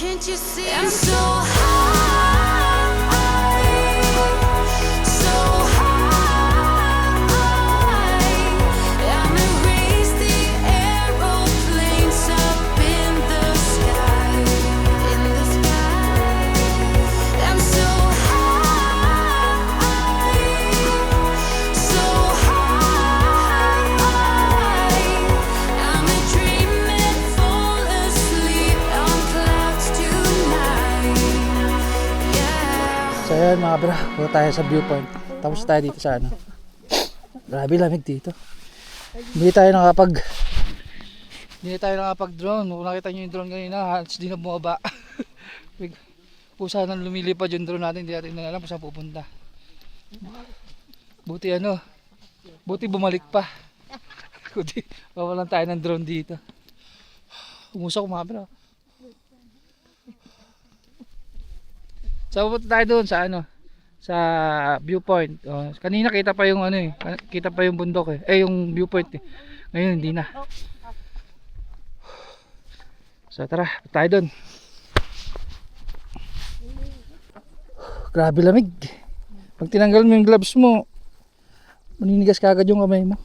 Can't you see I'm so high, so high? I'm erase the aeroplanes up in the sky, in the sky. I'm so high, so high. I'm a dream and fall asleep on clouds tonight. Yeah. So ayan mga bro, punta tayo sa viewpoint. Tapos tayo dito sa ano. Grabe lamig dito. Hindi tayo nakapag drone. Kung nakita nyo yung drone kanina, halos di na bumaba. Pusa nang lumilipad yung drone natin, hindi natin na alam kung saan pupunta. Buti bumalik pa. Kundi mawalan tayo ng drone dito. Umusok mga bro. So pupunta tayo doon sa ano, sa viewpoint. Kanina kita pa yung ano eh, kita pa yung bundok eh. Yung viewpoint eh. Ngayon hindi na. So tara, tayo doon. Grabe lamig. Pag tinanggal mo yung gloves mo, maninigas kagad yung kamay mo.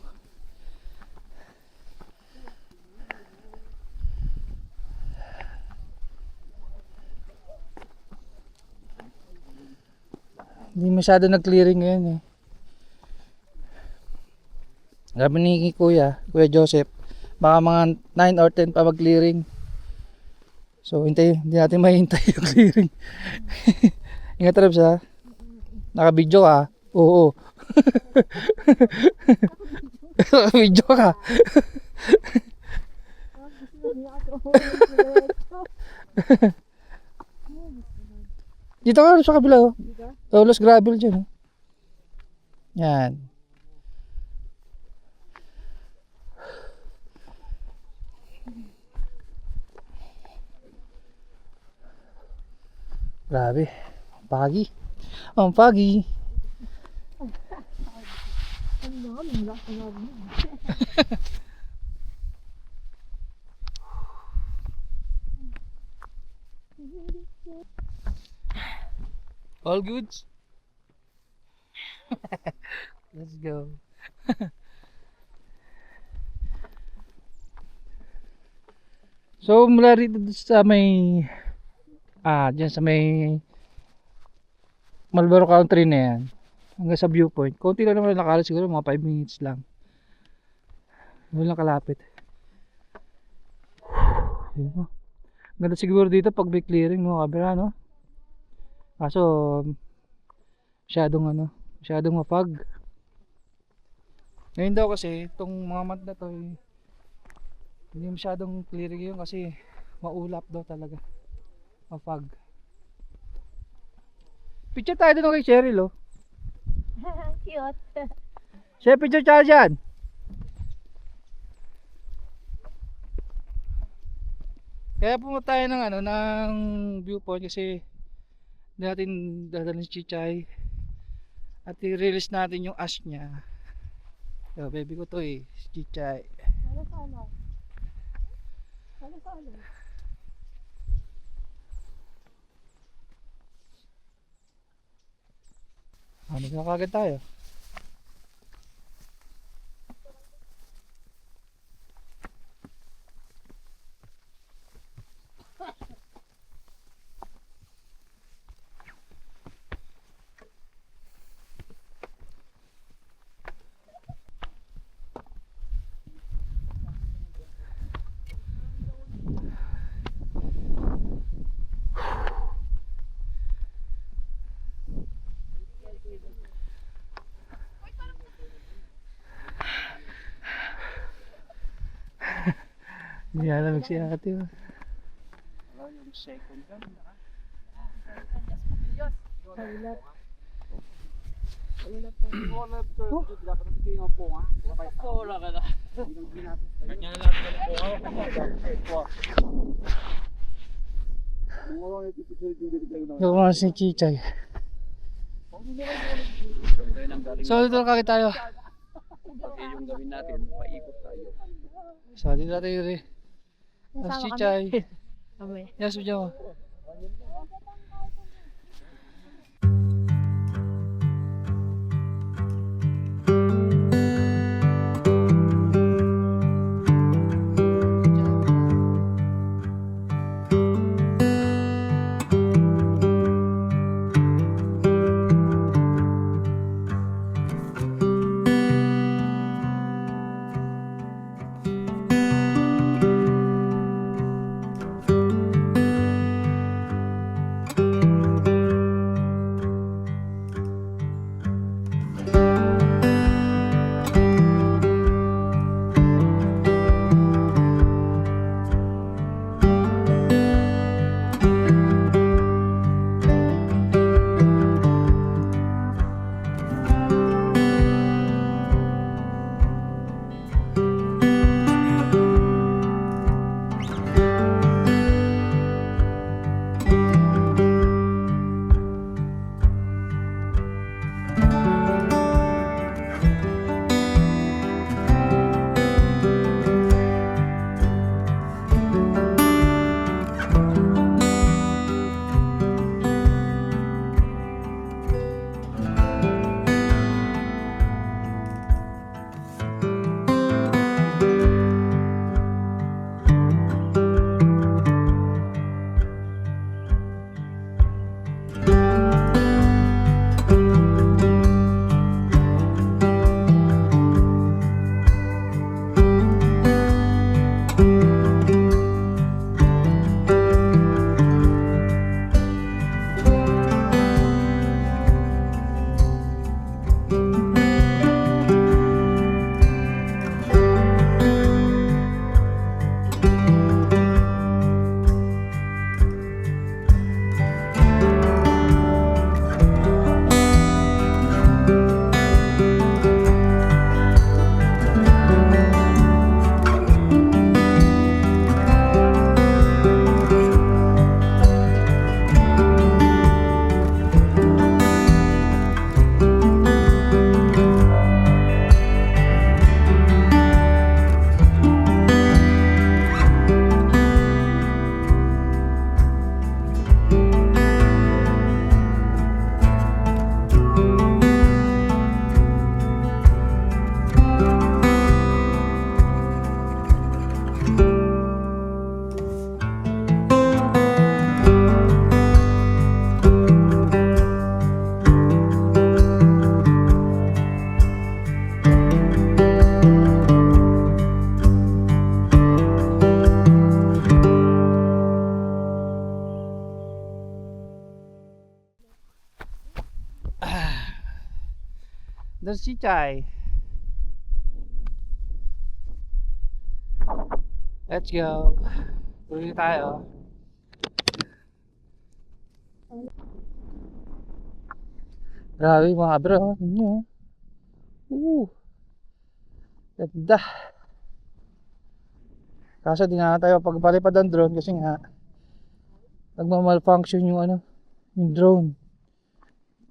Hindi masyado nag-clearing ngayon eh. Sabi ni Kuya Joseph, baka mga 9 or 10 pa mag-clearing. So hindi natin mahintay yung clearing. Ingat Rebs ha. Naka-video ka. Oo. Naka-video ka. Dito ka sa kabila oh. Los gravel dyan oh. Yan. Grabe. Pagi. Ang pagi. All goods? Let's go. So mula rito sa may dyan sa may Marlboro Country na yan hanggang sa viewpoint, konti lang naman nakakalat, siguro mga 5 minutes lang. Wala lang kalapit. Ganda siguro dito pag may clearing no, kabira no. Kaso masyadong mapag. Ngayon daw kasi itong mga month na to hindi masyadong clearing yun kasi maulap daw talaga. Mapag. Picture tayo doon kay Cheryl oh. Cute. Siya picture tayo dyan. Kaya pumunta tayo ng viewpoint kasi natin dadalhin si Chichay at i-release natin yung ash niya. So, baby ko to eh, si Chichay. Salo. Magkakagad tayo. Hindi alam si ate oh. Yung second gun. Yung mga si Chichay. So dito na kagad tayo. Yung gawin natin, paikot tayo. So dito natin yun eh. Mas Chichay. Kami. Yes, udyo mo. There's Chichay. Let's go. Tuloy tayo. Grabe mga bro. Inyo. Ganda. Kaso di na tayo pagpalipad ng drone kasi nga nagmamalfunction yung yung drone.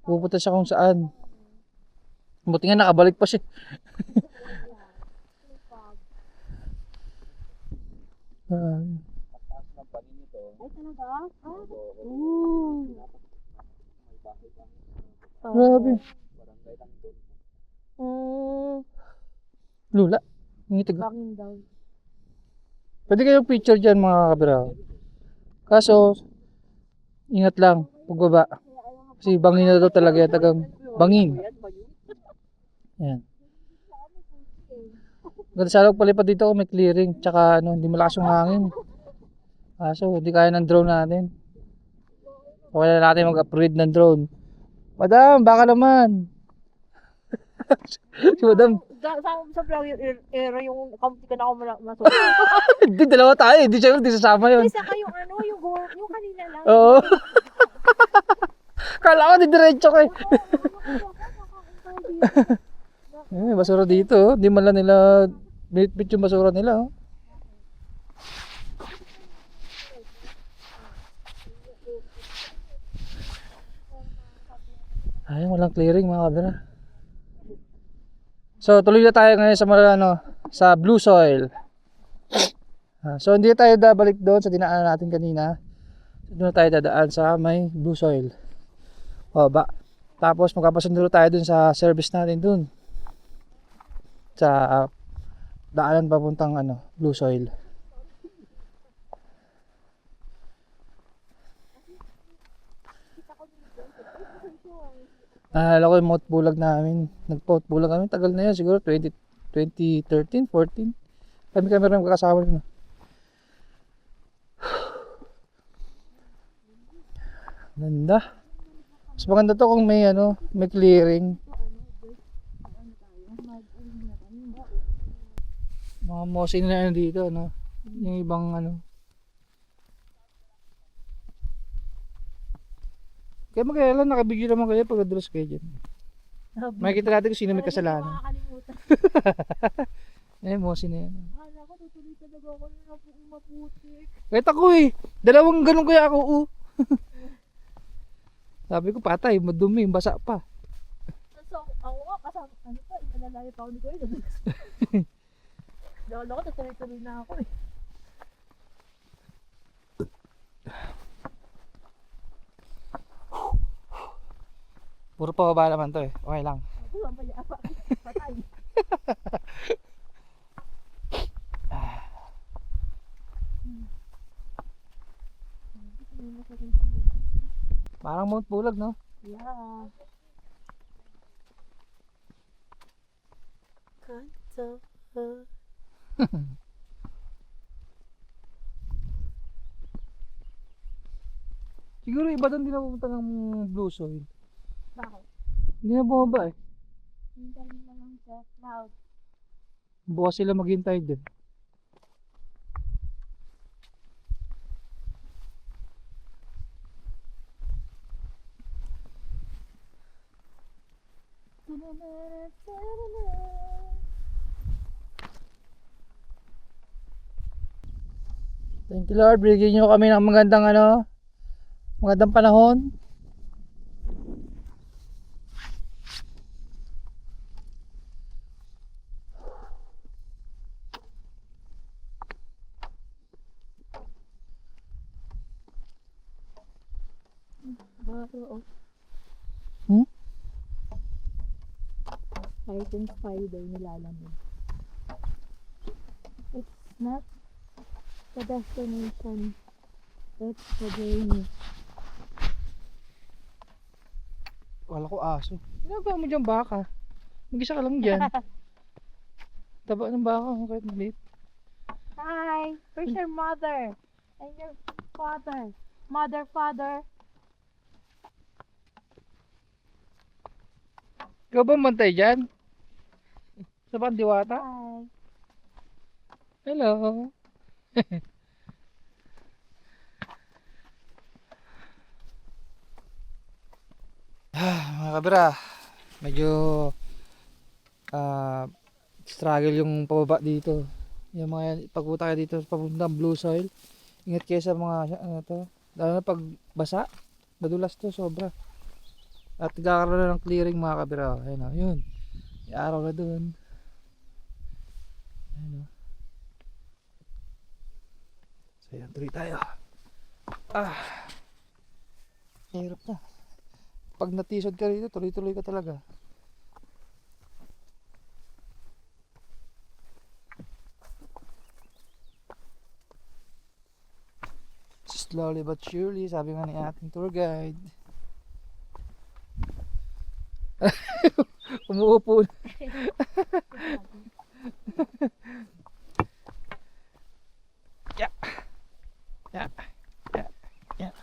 Pupunta siya kung saan. Buti nga nakabalik pa siya. Mataas ng panin nito. Ay, talaga? Grabe. Barangay lang doon. Lula. Ngitig. Bangin daw. Pwede kayong picture dyan mga kabira. Kaso, ingat lang. Pagbaba. Kasi bangin na daw talaga yan. Tagang bangin. Yan. Ganda sana palipad dito kung may clearing. Tsaka hindi malakas yung hangin. Kaso, hindi kaya ng drone natin. Okay na natin mag-upgrade ng drone. Madam, baka naman. Si Madam. Sa vlog yung era yung kamuti ka na ako masusunod. Hindi, dalawa tayo. Hindi siya hindi sasama yun. Isa ka yung yung kanina lang. Oo. Kala ko didiretso ko eh. Basura dito. Hindi man lang nila bit yung basura nila. Ay, walang clearing mga kabira. So, tuloy na tayo ngayon sa sa Blue Soil. So, hindi tayo babalik doon sa dinaanan natin kanina. Doon na tayo dadaan sa may blue soil. O ba? Tapos magpapasundo tayo dun sa service natin dun. Sa daanan papuntang blue soil. Naalala ko yung Mount Bulag namin. Nag-Mount Bulag kami. Tagal na yun. Siguro 2013, 14. Kami rin magkakasama rin. Ganda. Mas maganda to kung may clearing. Mga mosin na dito, no? Yung ibang Kaya mag-alala, nakabigyo naman kayo pag address kayo dyan. Makikita natin kung sino may kasalanan. Makakalimutan. Mosin na yan. Akala ko tutuloy talaga ako na maputi. Kahit ako dalawang ganun kaya ako Sabi ko patay, madumi, basa pa. So, ako nga, kasama, inalalayo pa ako ni Kuya. Dahil ako, tutuloy-tuloy na ako eh. Puro pababa naman to okay lang. Ako, mamaya pa. Patay. Parang Mount Bulag, no? Yeah. Kanto. Siguro iba doon din napupunta ng blue soil. Bakit? Hindi na bumaba Hindi naman sa cloud. Bukas sila maghintay din. Thank you Lord, bigyan nyo kami ng magandang panahon. Baro. Hmm? Kahit yung spider nilalamig. It's not the destination. It's the journey. Wala ko aso. Ginagawa mo dyan baka. Mag-isa ka lang dyan. Taba ng baka kahit maliit. Hi! Where's your mother? And your father? Mother, father? Ikaw ba mantay dyan? Sa Pandiwata? Hi! Hello. Mga kabira, medyo struggle yung pababa dito. Yung mga pagpunta kayo dito papuntang blue soil. Ingat kayo sa mga lalo na pag basa, madulas to sobra. At nagkakaroon na ng clearing mga kabira. Ayun yun. May araw na dun. Ayun So yan, tuloy tayo. Hirap na. Pag natisod ka rito, tuloy-tuloy ka talaga. Slowly but surely, sabi nga ni ating tour guide. Umuupo na. Yeah. Yeah. Yeah. Yeah.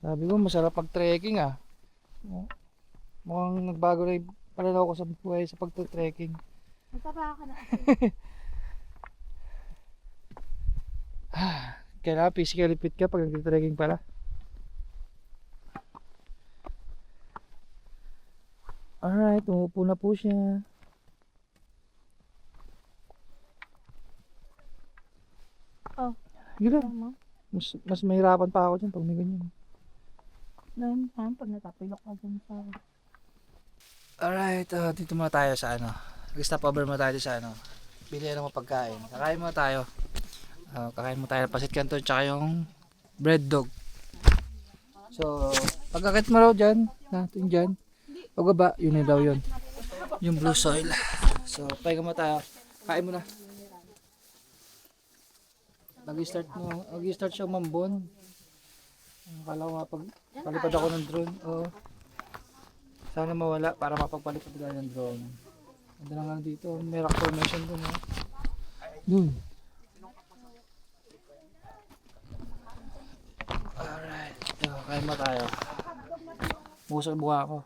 Sabi ko masarap pag-trekking Mukhang nagbago na yung pananaw ko sa buhay sa pag-trekking. Magtaba ka na. Kailangan physically fit ka pag nag-trekking pala. Alright, umupo na po siya. Oh. Gila, Tama. mas mahirapan pa ako dyan pag may ganyan. Noon, pag natapilok ka dun sa... Alright, dito muna tayo sa Mag-stop over muna tayo sa bili ng mga pagkain. Kakain muna tayo. Kakain muna tayo ng pasit canton tsaka yung bread dog. So, pagkakit mo raw dyan, natin dyan, pagkaba, yun na daw yun. Yung blue soil. So, pahinga mo tayo. Kain mo na. Nag-start siya mambon. Akala ko mapagpalipad ako ng drone. Oo. Sana mawala para mapagpalipad ka ng drone. Ganda na nga dito. May rock formation dun. Dun. Alright. Kain mo tayo. Busog buka ako.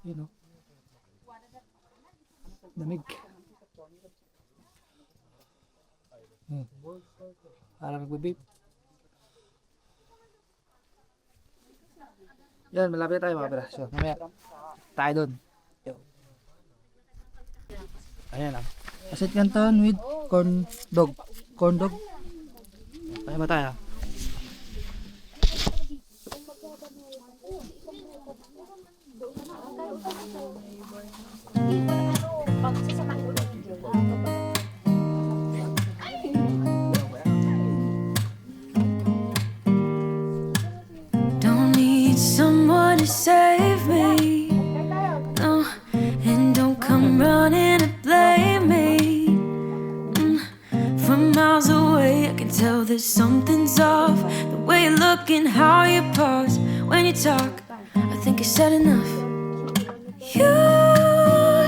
Yun o. Lamig. Parang nagbe-vape. Yan, malapit na tayo mga pera. So, mamaya tayo dun. Yo. Ayan lang. Pasit canton with corn dog. Corn dog. Tayo ba tayo? Don't need someone to save me, no, and don't come running to blame me. From miles away I can tell that something's off. The way you look and how you pause when you talk, I think I said enough. You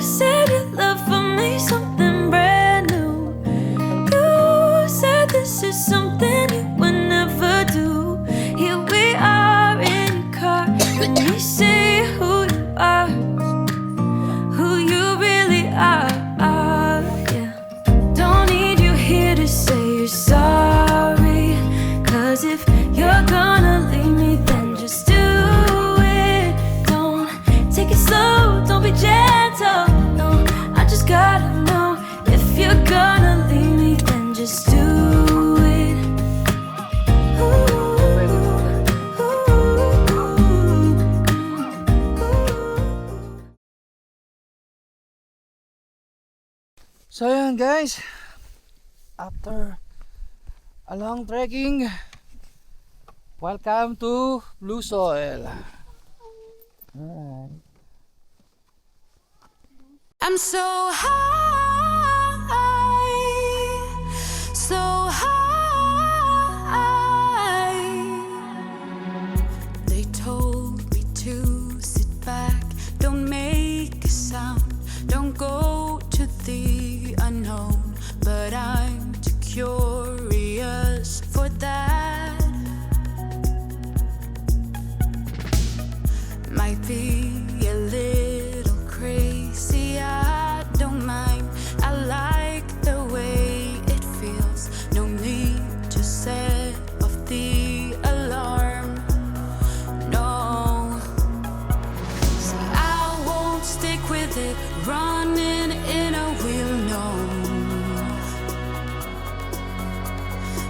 said your love for me something brand new. You said this is something you would never do. Here we are in your car, and you say who you are, who you really are. Yeah. Don't need you here to say you're sorry, 'cause if you're gonna leave me, then just do it. Don't take it slow, don't be gentle. No, I just gotta know, if you're gonna leave me, then just do it. So yun guys, after a long trekking, welcome to Blue Soil. Alright. I'm so high, so high. They told me to sit back, don't make a sound, don't go to the unknown, but I'm too curious for that. Might be a little crazy, I don't mind. I like the way it feels. No need to set off the alarm. No, see, I won't stick with it, running in a wheel, no.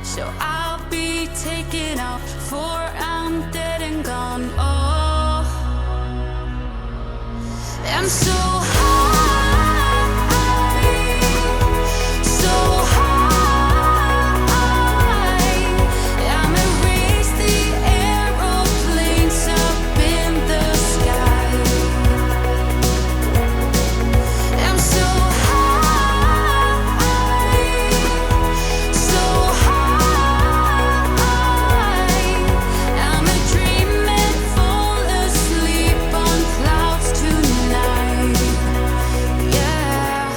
So I'll be taking off, for I'm dead and gone. Oh, I'm so high, so high. I'm erase the aeroplanes up in the sky. I'm so high, so high. I'm a dream and fall asleep on clouds tonight. Yeah.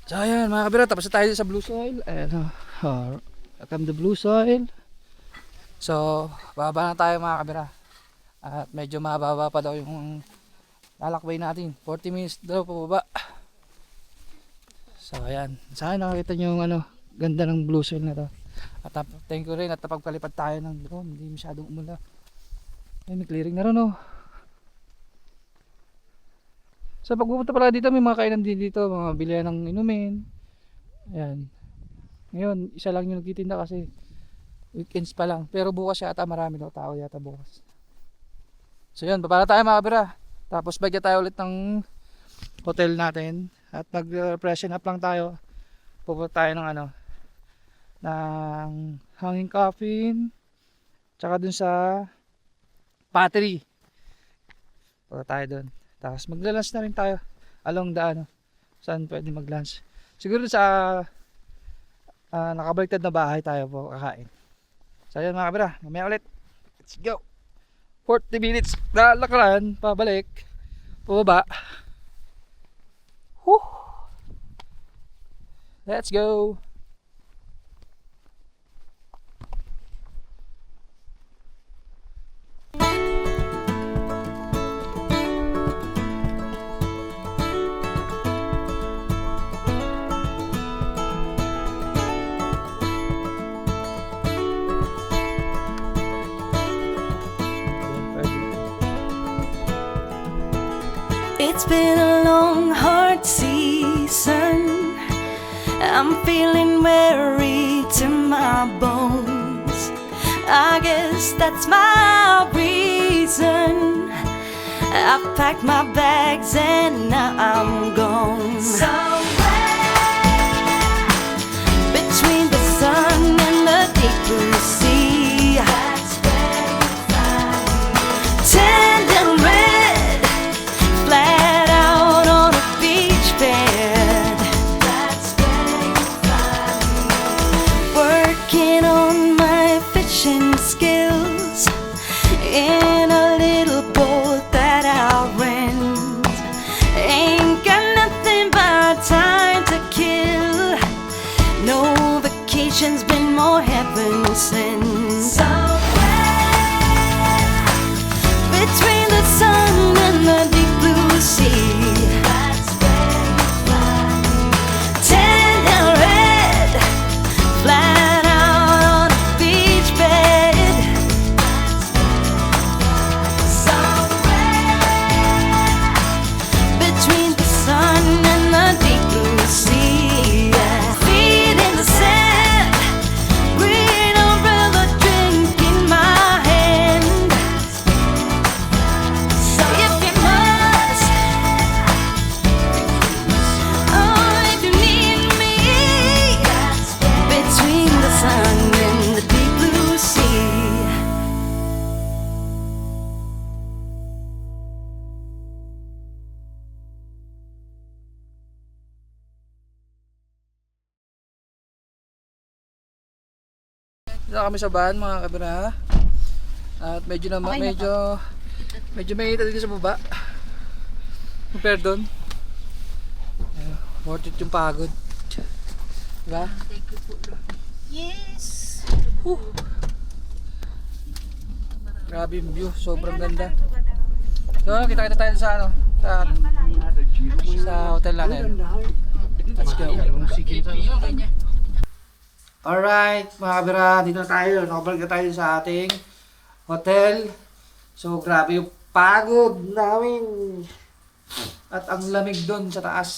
So ayan mga kabira, tapos na tayo sa Blue Soil. Ayan welcome to Blue Soil. So bababa na tayo mga kabira. At medyo mababa pa daw yung lalakbay natin. 40 minutes daw pababa. So ayan, sana nakakita nyo yung ganda ng Blue Soil na to. At thank you rin at napagpalipad tayo ng drone, hindi masyadong umula. Ay, may clearing na rin So pagpupunta pala dito, may mga kainan din dito, mga bilihan ng inumin. Ayan. Ngayon, isa lang yung nagtitinda kasi weekends pa lang. Pero bukas yata marami daw tao yata bukas. So yun, baba na tayo mga kabira. Tapos bigyan tayo ulit ng hotel natin at mag-freshen up lang tayo. Pupunta tayo ng ng hanging coffin tsaka dun sa pottery. Punta tayo dun. Tapos magla-lunch na rin tayo along the saan pwede mag-lunch. Siguro sa nakabaliktad na bahay tayo po kakain. So yun mga kabira, mamaya ulit. Let's go. 40 minutes na lakaran, pabalik, pababa. Whew. Let's go. It's been a long, hard season. I'm feeling weary to my bones. I guess that's my reason. I've packed my bags and now I'm gone. Somewhere between the sun and the deep blue sea. That's where you find me. Tender red, flat out on a beach bed. That's where you find me. Working on my fishing skills in a little boat that I rent. Ain't got nothing but time to kill. No vacation's been more heaven sent. Somewhere between the sun and the deep blue sea. That's where you find me. Tender red, flat out on a beach bed. Somewhere between the sun and the deep blue sea. Yeah. Feet in the sand, green umbrella drink in my hand. If you must, oh, if you need me, between the sun and the deep blue sea. Dito kami sa van mga kabira. At medyo naman, medyo mainit dito sa baba. Compare doon. Worth it yung pagod. Diba? Yes. Grabe yung view, sobrang ganda. So, kita-kita tayo sa sa hotel natin. Let's go. Alright, mga kabira, dito na tayo. Nakabalik na tayo sa ating hotel. So, grabe yung pagod namin. At ang lamig doon sa taas.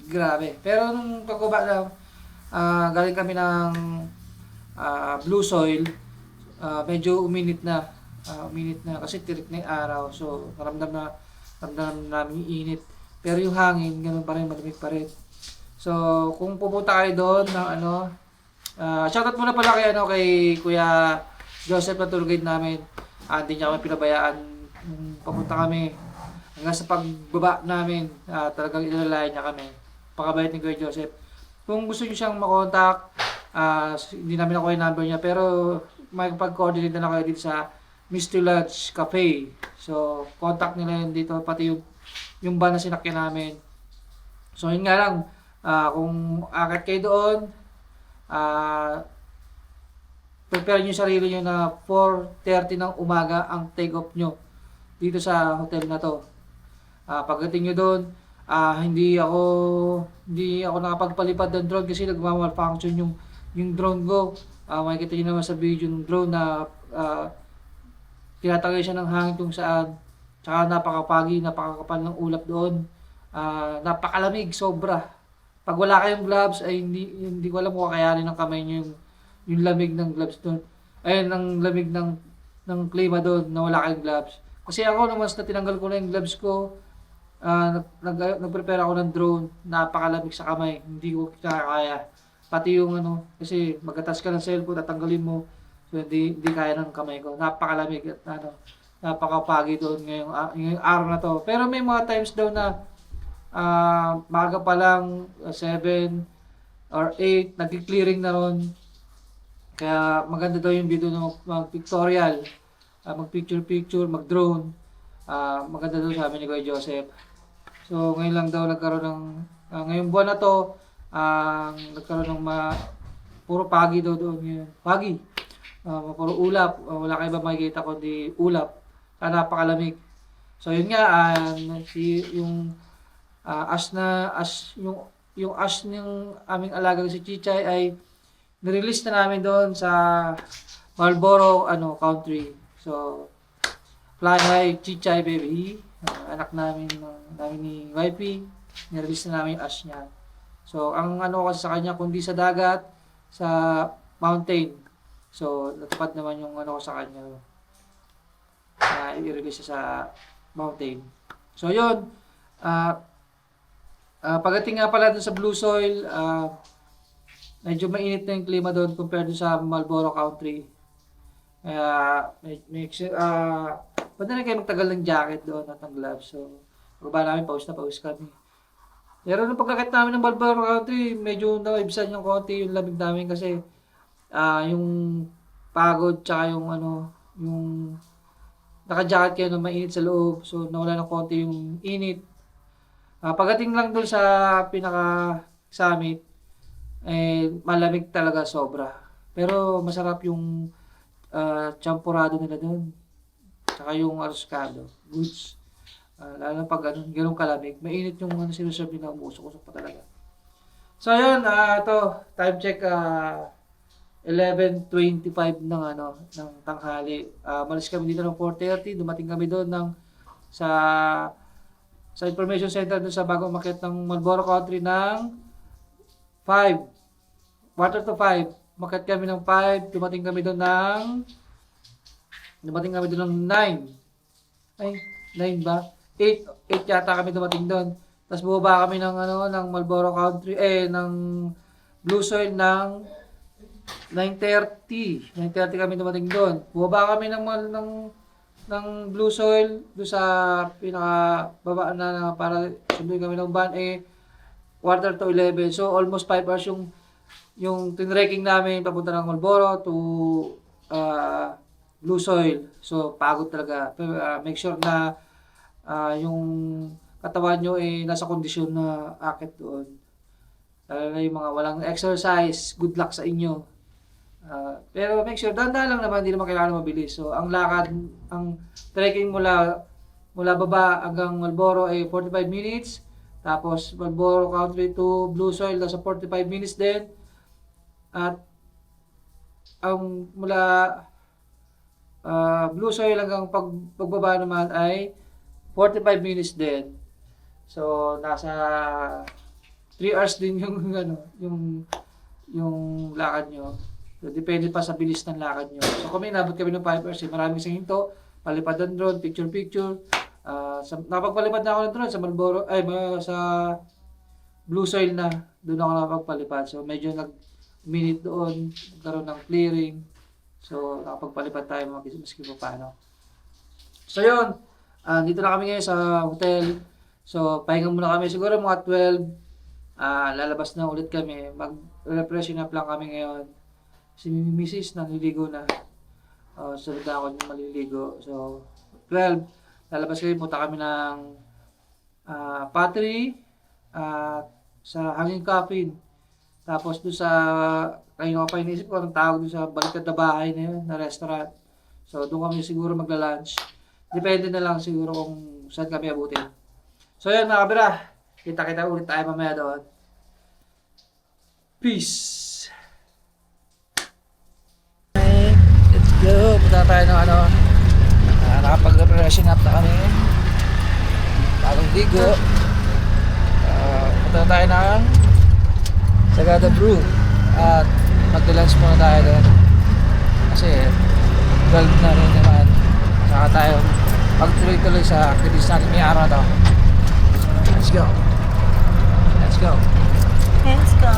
Grabe. Pero nung pagbaba lang, galing kami ng Blue Soil. Medyo uminit na. Kasi tirik na yung araw. So, ramdam namin yung init. Pero yung hangin, ganun pa rin, malamig pa rin. So, kung pupunta kayo doon ng shoutout muna pala kay Kuya Joseph na tour guide namin. Hindi niya kami pinabayaan. Papunta kami hanggang sa pagbaba namin. Talagang inalalayan niya kami. Pakabait ni Kuya Joseph. Kung gusto niyo siyang makontak, hindi namin ako yung number niya. Pero may pag-coordinate na kayo dito sa Mr. Lodge Cafe. So, contact nila yun dito. Pati yung van na sinakyan namin. So, yun nga lang. Kung akit kayo doon, prepare nyo yung sarili nyo na 4:30 ng umaga ang take off nyo dito sa hotel na to. Pagdating nyo doon, hindi ako nakapagpalipad ng drone kasi nagmamalfunction yung drone ko. Makikita nyo naman sa video ng drone na tinatagay siya ng hangin kung saan. Tsaka napakapagi, napakakapal ng ulap doon. Napakalamig, sobra. Pag wala kayong gloves ay hindi ko alam kung kakayanin ng kamay niyo yung lamig ng gloves doon. Ayun, ng lamig ng klima doon na wala kayong gloves. Kasi ako, nung mas na tinanggal ko na yung gloves ko, nag-prepare ako ng drone, napakalamig sa kamay, hindi ko kaya. Pati yung ano, kasi mag-attach ka ng cellphone, tatanggalin mo, so hindi kaya ng kamay ko. Napakalamig at ano, napakapagi doon ngayong araw na to. Pero may mga times daw na maaga pa lang, 7 or 8, nag-clearing na ron. Kaya maganda daw yung video na mag-pictorial, mag-picture-picture, mag-drone. Maganda daw sabi ni Kuya Joseph. So ngayon lang daw nagkaroon ng, ngayong buwan na to, nagkaroon ng puro pagi daw doon ngayon. Pagi. Puro ulap. Wala kayo ba makikita kundi ulap. Napakalamig. So yun nga, yung yung ash ng aming alagang si Chichay ay nirelease na namin doon sa Marlboro country. So fly high Chichay baby. Anak namin ni Wifey. Nirelease na namin yung ash niya. So, ang kasi sa kanya, kundi sa dagat, sa mountain. So, natupad naman yung ko sa kanya na i-release sa mountain. So, yun. Pagdating nga pala dun sa Blue Soil, medyo mainit na yung klima doon compared sa Marlboro Country. Kaya, pwede na kayo magtagal ng jacket doon at ng gloves. So, pagkaba namin, pawis na pawis kami. Pero nung pagkakit namin ng Marlboro Country, medyo naibsan yung konti yung lamig namin kasi yung pagod tsaka yung naka-jacket kayo na mainit sa loob. So nawala ng konti yung init. Pagdating lang doon sa pinaka-summit, malamig talaga sobra. Pero masarap yung champurado nila doon. Tsaka yung arroscado. Goods. Lalo pag ganun kalamig, mainit yung sinuserve nila, umusok-usok pa talaga. So ayun, time check 11:25 ng tanghali. Malis kami dito ng 4:30, dumating kami doon sa information center doon sa bagong market ng Marlboro Country ng 5. Quarter to 5. Market kami ng 5, dumating kami doon ng 9. Ay, 9 ba? 8 yata kami dumating doon. Tapos bumaba kami ng Marlboro Country, ng Blue Soil ng 9:30. 9:30 kami dumating doon. Bumaba kami ng Blue Soil doon sa pinaka-baba na para sunduin kami ng van, quarter to 11. So almost 5 hours yung tinreking namin papunta ng Marlboro to Blue Soil. So pagod talaga. Pero make sure na yung katawan nyo nasa kondisyon na akit doon. Lalo na yung mga walang exercise, good luck sa inyo. Pero make sure, dahan-dahan lang naman, hindi naman kailangan mabilis. So, ang lakad, ang trekking mula baba hanggang Marlboro 45 minutes. Tapos, Marlboro Country to Blue Soil, nasa 45 minutes din. At, ang mula Blue Soil hanggang pagbaba naman ay 45 minutes din. So, nasa 3 hours din yung lakad nyo. So, depende pa sa bilis ng lakad nyo. So, kung inabot kami ng 5 hours, maraming sa hinto, palipad ng drone, picture-picture. Napagpalipad na ako ng drone sa Marlboro, sa Blue Soil na. Doon ako nakapagpalipad. So, medyo nag-minute doon, nagkaroon ng clearing. So, nakapagpalipad tayo maski pa paano. So, yun. Dito na kami ngayon sa hotel. So, pahinga muna kami. Siguro mga 12. Lalabas na ulit kami. Mag-refreshing up lang kami ngayon. Si Mrs. naliligo na. Sunod na ako yung maliligo. So, 12. Lalabas kami. Punta kami ng pottery. Sa Hanging Coffin. Tapos doon sa, kayo pa inisip ko, anong tawag doon sa baliktad na bahay na yun, na restaurant. So, doon kami siguro magla-lunch. Depende na lang siguro kung saan kami abutin. So, yun mga kabira. Kita-kita ulit tayo mamaya doon. Peace! Okay, let's go. Punta tayo ng nakapag-refreshing up na kami. Bagong ligo. Punta tayo ng Sagada Brew. At mag-lunch muna tayo doon. Kasi 12 na rin naman. Saka tayo magtuloy-tuloy sa activities natin may araw to. Let's go. Let's go. Let's go.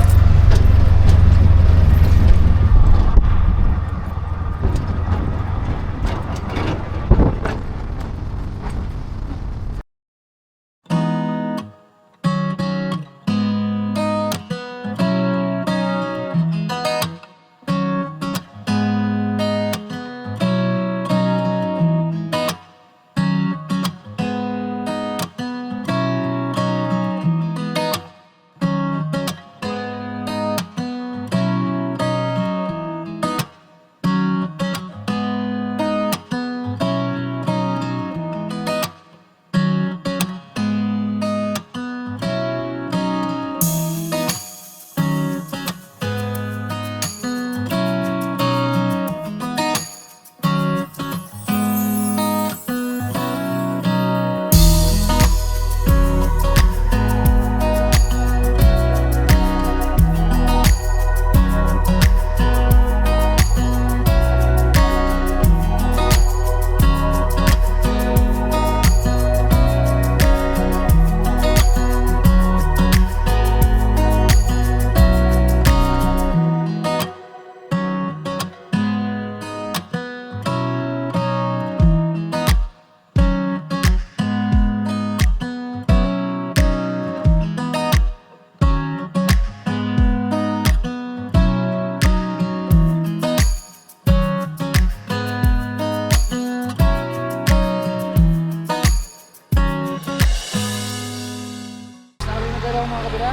Sabi na dalawang mga kabila.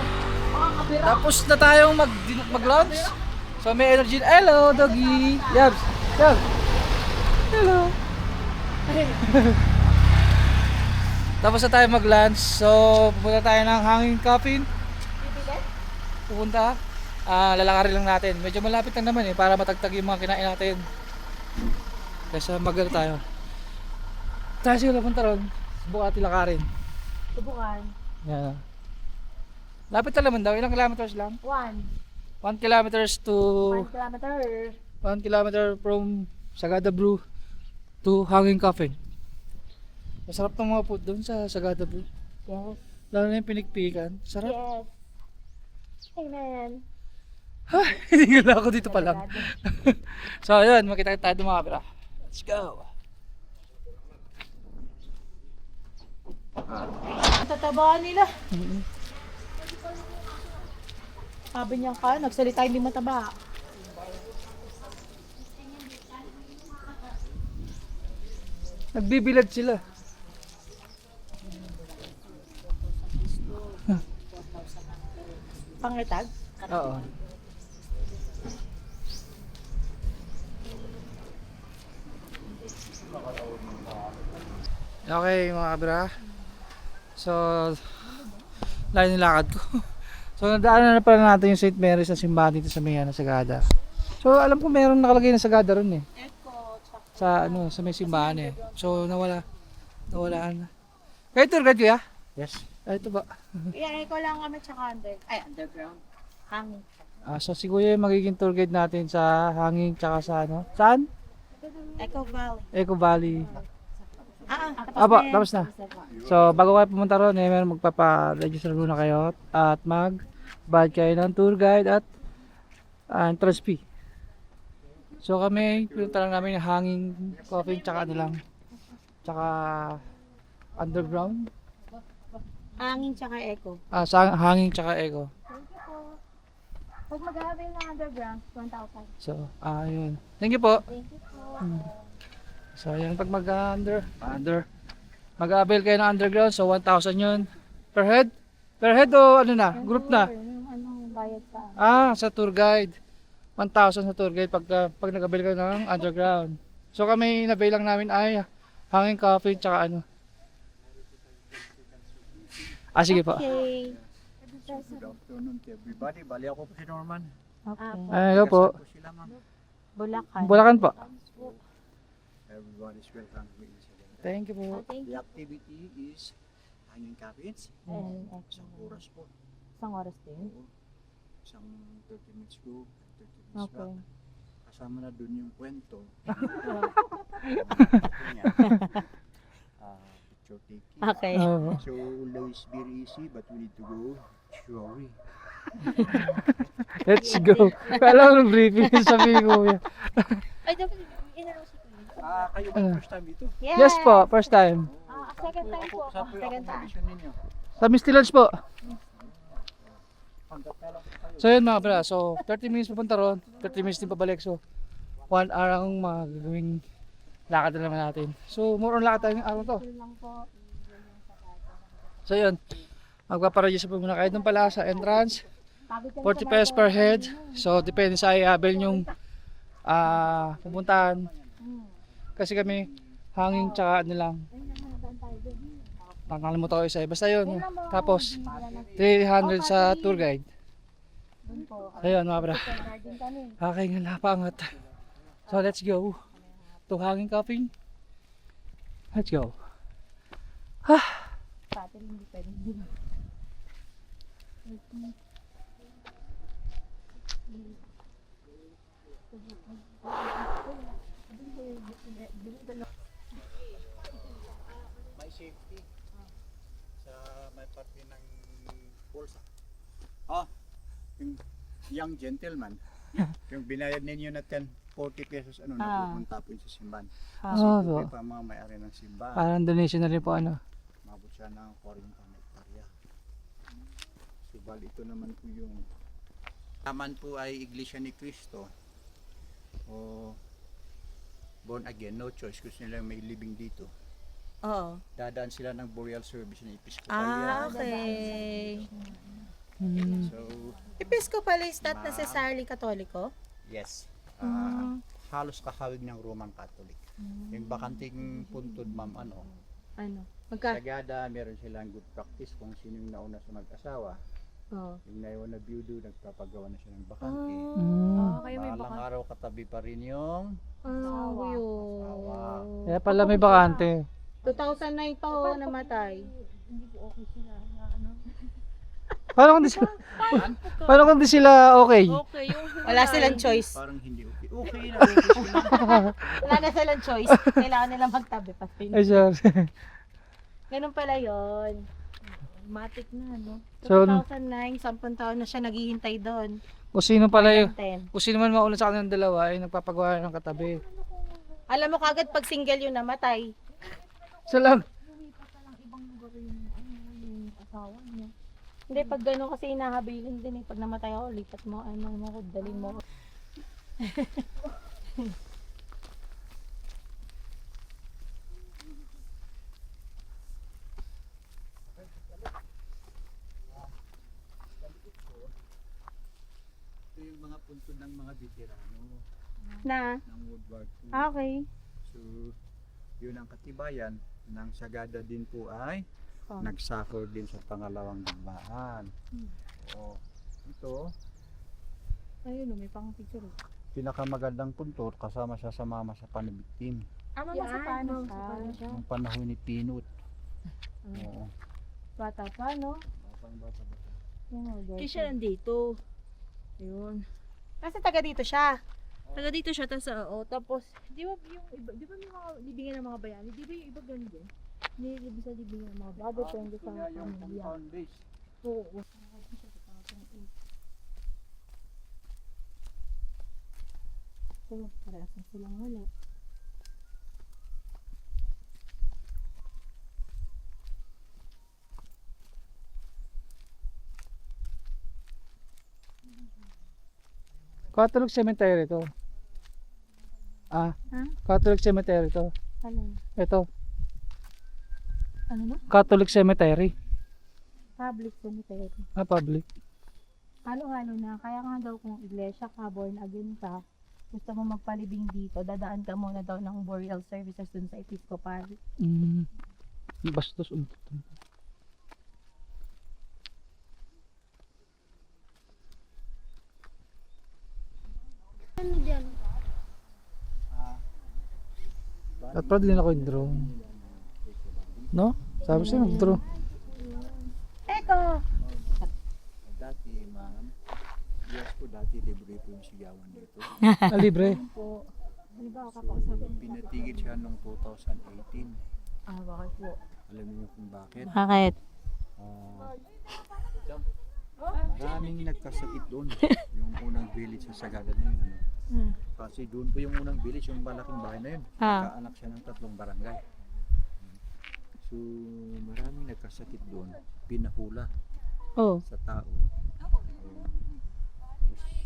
Tapos na tayong mag-lunch. So may energy. Hello, doggy. Yabs. Yabs. Hello. Tapos na tayo mag-lunch. So pupunta tayo ng hanging coffin. Pupunta. Lalakarin lang natin. Medyo malapit lang naman para matagtag yung mga kinain natin. Kaya mag-ano tayo. Tayo siguro punta ron. Subukan natin lakarin. Subukan. Yan. Lapit na naman daw. Ilang kilometers lang? 1 1 kilometers to 1 kilometer. 1 kilometer from Sagada Brew to Hanging Coffin. Masarap ng mga food doon sa Sagada Brew. Yes. Lalo na yung pinikpikan. Sarap. Yes. Amen. Hindi lang ako dito pa lang. So ayun, makita tayo mga kapira. Let's go. Ang tatabaan nila. Sabi niya ka, nagsalita hindi mataba. Nagbibilad sila. Pangretag? Oo. Okay mga kabira. So layo ng lakad ko. So nadaanan na pala natin yung St. Mary's na simbahan dito sa Mayana, Sagada. So alam ko meron nakalagay na Sagada ron eh. Sa ano, sa may simbahan eh. So nawalaan na. Kayo tour guide kuya? Yes. Ay ito ba? Iyan ko lang kami tsaka underground. Hangin. So si kuya yung magiging tour guide natin sa hanging tsaka sa ano? Saan? Echo Valley. Eco Valley. Tapos Tapos na. So bago kayo pumunta ron, meron magpapa-register muna kayo at mag-bayad kayo ng tour guide at entrance fee. So kami, pinunta lang namin yung hanging coffin tsaka ano lang. Tsaka underground. Hangin tsaka echo. Sa hanging tsaka eco. Pag mag-avail ng underground, 1,000. So, ayun. Thank you po. Thank you po. So, yan pag mag-avail kayo ng underground, so 1,000 yun. Per head? Per head o ano na? Group na? Yung anong bayad pa. Sa tour guide. 1,000 sa tour guide pag nag-avail kayo ng underground. So, kami in-avail lang namin ay hanging coffee tsaka ano. Sige po. Okay. Good afternoon to everybody. Bali ako po si Norman. Okay. Hello po. Kasama po sila, ma'am. Bulacan. Bulacan po. Everybody's welcome to Sagada. Thank you po. Thank The you. activity is hanging cabins. And Isang oras po. isang oras din. Isang 30 minutes go, 30 minutes Okay. back. Kasama na dun yung kwento. picture taking. Okay. Oo. So although it's very easy, but we need to go slowly. Let's go. Kala ko briefing sabi ko kuya. Ay, dapat inaro si Kuya. Kayo ba first time dito? Yes po, first time. Second time po ako. Saan po yung Second time. accommodation ninyo? Sa Misty Lodge po. Hanggat na lang po kayo. So yun mga bra, so 30 minutes pupunta ron, 30 minutes din pabalik. So 1 hour ang magagawing lakad na naman natin. So more on lakad tayo ng araw to. So yun, magpaparegister po muna kayo dun pala sa entrance. 40 pesos per head. So depende sa i-abel yung pupuntahan. Kasi kami hanging tsaka ano lang. Nakalimutan ko isa. Basta yun. Tapos 300 sa tour guide. Ayun mga bra. Okay nga napangat. So let's go to hanging camping. Let's go. May safety sa may parte ng pulsa. Yung young gentleman, yung binayad ninyo na 40 pesos, napupunta po yun sa simbahan. Oh, Ito so, pa mga may-ari ng simbahan. parang donation na rin po ano. Mabot siya ng 40 hektarya. Subal ito naman po yung taman po ay Iglesia ni Cristo o born again, no choice. Gusto nilang may living dito. Oo. Dadaan sila ng burial service ng Episcopalian. Okay. So, Episcopalist at necessarily Katoliko? yes. Halos kahawig ng Roman Catholic. Yung bakanting puntod, ma'am, Ano? Sagada, meron silang good practice kung sino yung nauna sa mag-asawa. Oo. Yung naiwan na beauty, nagpapagawa na siya ng bakante. Balang araw katabi pa rin yung asawa. Kaya pala may bakante. 2009 pa ho namatay. Paano kung di sila okay? Okay, wala silang choice. Parang hindi okay. Okay na, okay sila. Wala na silang choice. Kailangan nila magtabi pa. Ay, sorry. Ganun pala yun. Matik na, no? So, 2009, 10 taon na siya naghihintay doon. Kung sino pala yung, 10. kung sino man mauna sa kanilang dalawa ay nagpapagawa ng katabi. Alam mo kagad pag single yun namatay. Isa lang. Hindi, pag gano'n kasi inahabilin din eh. Pag namatay ako, lipat mo, mo, dalhin mo. Ito yung mga puntod ng mga veterano Na? ng World War II. Okay. So, yun ang katibayan ng Sagada din po ay Oh. nagsuffer din sa pangalawang digmaan. O, ito, Ayun, may pang picture. pinakamagandang puntot kasama siya sa mama sa panibiktim. Ama mo sa paano siya? Nung panahon ni Pinot. Oo. Bata pa, no? Bata. Kasi siya nandito. Ayun. Kasi taga dito siya. Taga dito siya, tapos, di ba yung iba, di ba may mga libingan ng mga bayani? Di ba yung iba ganun din? Hindi, ibig sa libingan ng mga bayani. Depende sa pamilya. Compound base. Oo. So, parehas na silang wala. Catholic cemetery to. Ha? Catholic cemetery to. Ano? Ito, Ano na? Catholic cemetery. Public cemetery. Public. Halo-halo na. Kaya nga daw kung iglesia ka, born again ka, gusto mo magpalibing dito, dadaan ka muna daw ng burial services dun sa Episcopal. Bastos. At pala din ako yung drone. No? Sabi siya nag-drone. Eko! Dati, ma'am, yes po, dati libre po yung sigawan dito. Libre. Po. Ano ba, So, pinatigil siya noong 2018. Bakit po? Alam niyo kung bakit? Bakit? Ah, maraming nagkasakit doon. Yung unang village sa Sagada na yun. Hmm. Kasi doon po yung unang village, yung malaking bahay na yun. Nagkaanak siya ng 3 barangay. So, maraming nagkasakit doon. Pinahula Oh. sa tao. Tapos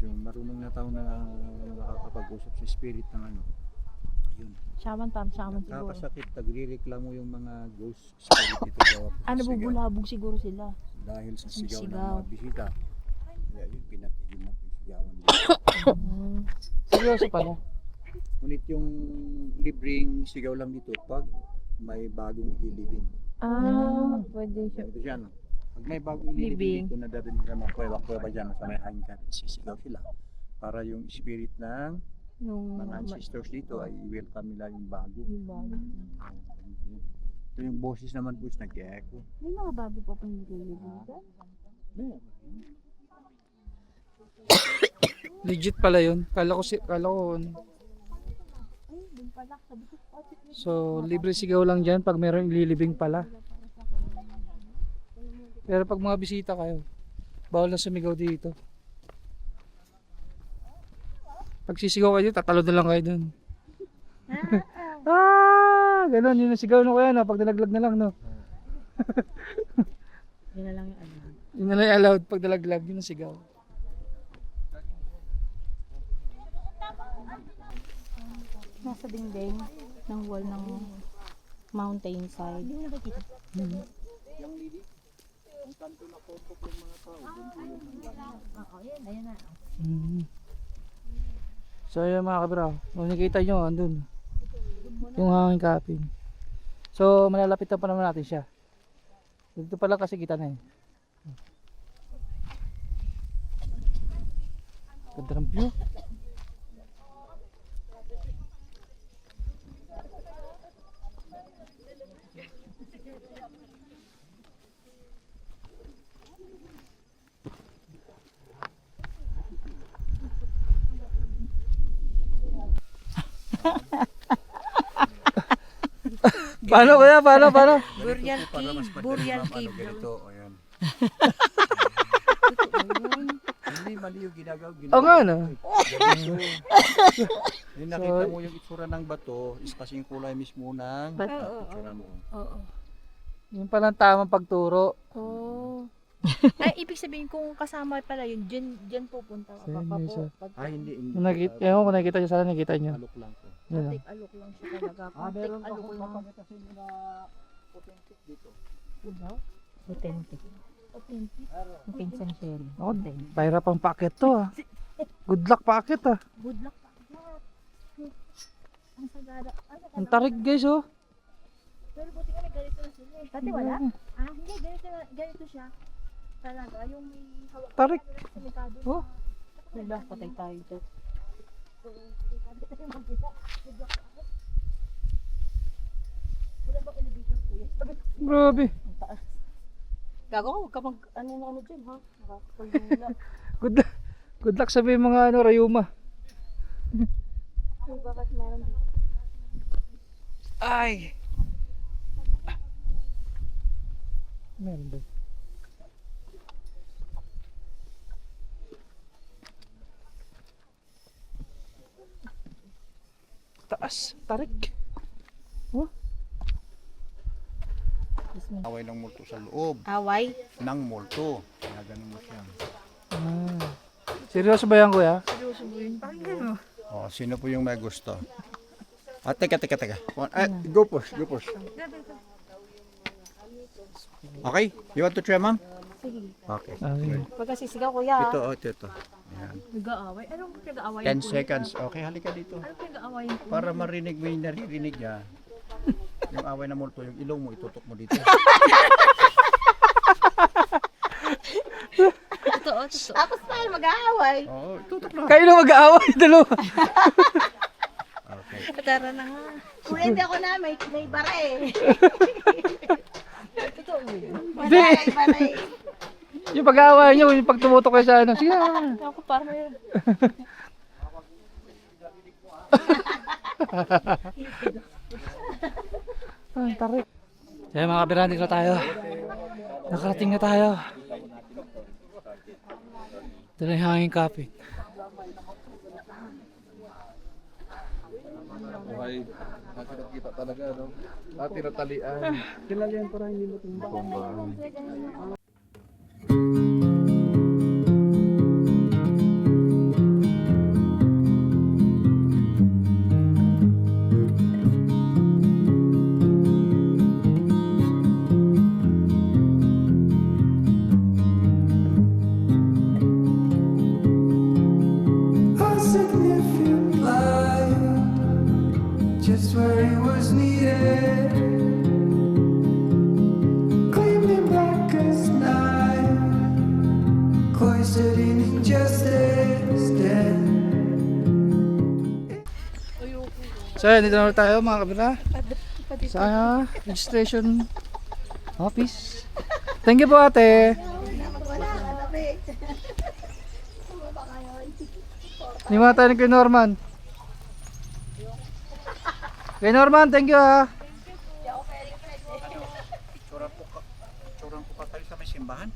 yung marunong na tao na nakakapag-usap sa spirit ng ano, yun. Shaman siguro. Nakakasakit, nagre-reklamo yung mga ghost spirit dito sa Nabubulabog siguro sila. dahil sa sigaw ng Sigaw. mga bisita. Kaya yun, pinatigil na po yung sigawan nila. Seryoso pala. Ngunit yung libreng sigaw lang dito pag may bagong ililibing. Pwede siya. Ito siya, no? Pag may bagong Libing. ililibing dito, nadadali ka mga kuweba dyan sa may hanggan, sisigaw sila. Para yung spirit ng Yung mga ancestors dito ay i-welcome nila yung bago. Yung bago. Ito yung boses naman po is nag-echo. May mga bago pa pang nililibig ka? Legit pala yun. Kala ko ano. Ay, dun pala. Sabi ko, So, libre sigaw lang dyan pag meron ililibing pala. Pero pag mga bisita kayo, bawal na sumigaw dito. Pag sisigaw kayo, tatalo na lang kayo dun. Ganon, yun ang sigaw no kaya no, pag nalaglag na lang no. yun na lang yung ano. Yun na lang yung allowed pag nalaglag, yun ang sigaw. Nasa dingding ng wall ng mountain side. Hindi mo nakikita. Oo, yan. Ayan na. So yun mga kabra, kung nakikita nyo, andun. Yung hanging kapin. So malalapit na pa naman natin siya. Dito pala kasi kita na eh. Ganda ng view. Paano kuya? Paano? Burial Para mas cave. madali Burial ma'am, ano, cave. ganito, ayan. Hindi, mali yung ginagawa. Oo nga no. Yung nakita mo yung itsura ng bato is kasi yung kulay mismo ng Bato. itsura mo. Oo. Yung palang tamang pagturo. Oh. Ay, ibig sabihin kung kasama pala yun, dyan pupunta ka. Saan Baka yun po, siya? Ay, hindi. Kung nakita, ewan ko nakikita nyo, sana nakikita nyo. Alok lang po. Yun, Patik alok lang siya talaga. Patik alok lang. sa inyo na authentic dito. Authentic. Authentic. Yung pinsan Sherry. Ako, pahirapang packet to ah. Good luck packet ah. Good luck. Ang sagada. Ang tarik guys oh. Pero buti nga ganito na sila eh. Dati wala? Hindi. Ganito siya. Talaga. Yung may hawak. Tarik. Sa likado. Oh. Diba? Patay tayo dito. Wala bang elevator kuya? Grabe. Gago ka, huwag ka mag ano dyan ha. Nakakapagmula. Good luck sa mga ano, Rayuma. Ay, bakit meron dito? Ay. Meron ba? Taas, tarik. Oh. Away ng multo sa loob Away? ng multo. Kaya ganun mo siya. Seryoso ba yan kuya? Seryoso mo yun? Bakit gano'n? Oh, sino po yung may gusto? Teka. Go push. Okay? You want to try, ma'am? Sige. Okay. Pagkasisigaw kuya. Ito. Ayan. Nag-aaway? Anong pinag-aawayan 10 seconds. Okay, halika dito. Anong pinag-aawayan po? Para marinig mo yung naririnig niya. Yung away na multo, yung ilong mo, itutok mo dito. Totoo. Tapos tayo mag-aaway. Oo, itutok na. Kayo na mag-aaway, dalawa. Okay. Tara na nga. Kuya, hindi ako na. May bara eh. Totoo yun. Hindi. Baray. Yung pag-aaway nyo, yung pag tumutok kayo sa ano. Sige na. Ako parang mayroon. Ay, tarik. Kaya mga kabira, dito na tayo. Nakarating na tayo. Ito na yung hanging kapit. Okay, nakita talaga, no? Natira-talian. Kilala yan para hindi matumba. A significant light, just where it was needed, gleaming black as night, cloistered in injustice, dead. So, dito na ulit tayo mga kabira. Sa registration office. Thank you po ate. Hindi mo tayo ni Kuya Norman. Kuya Norman, thank you ha. Turang ko pa tayo sa may simbahan.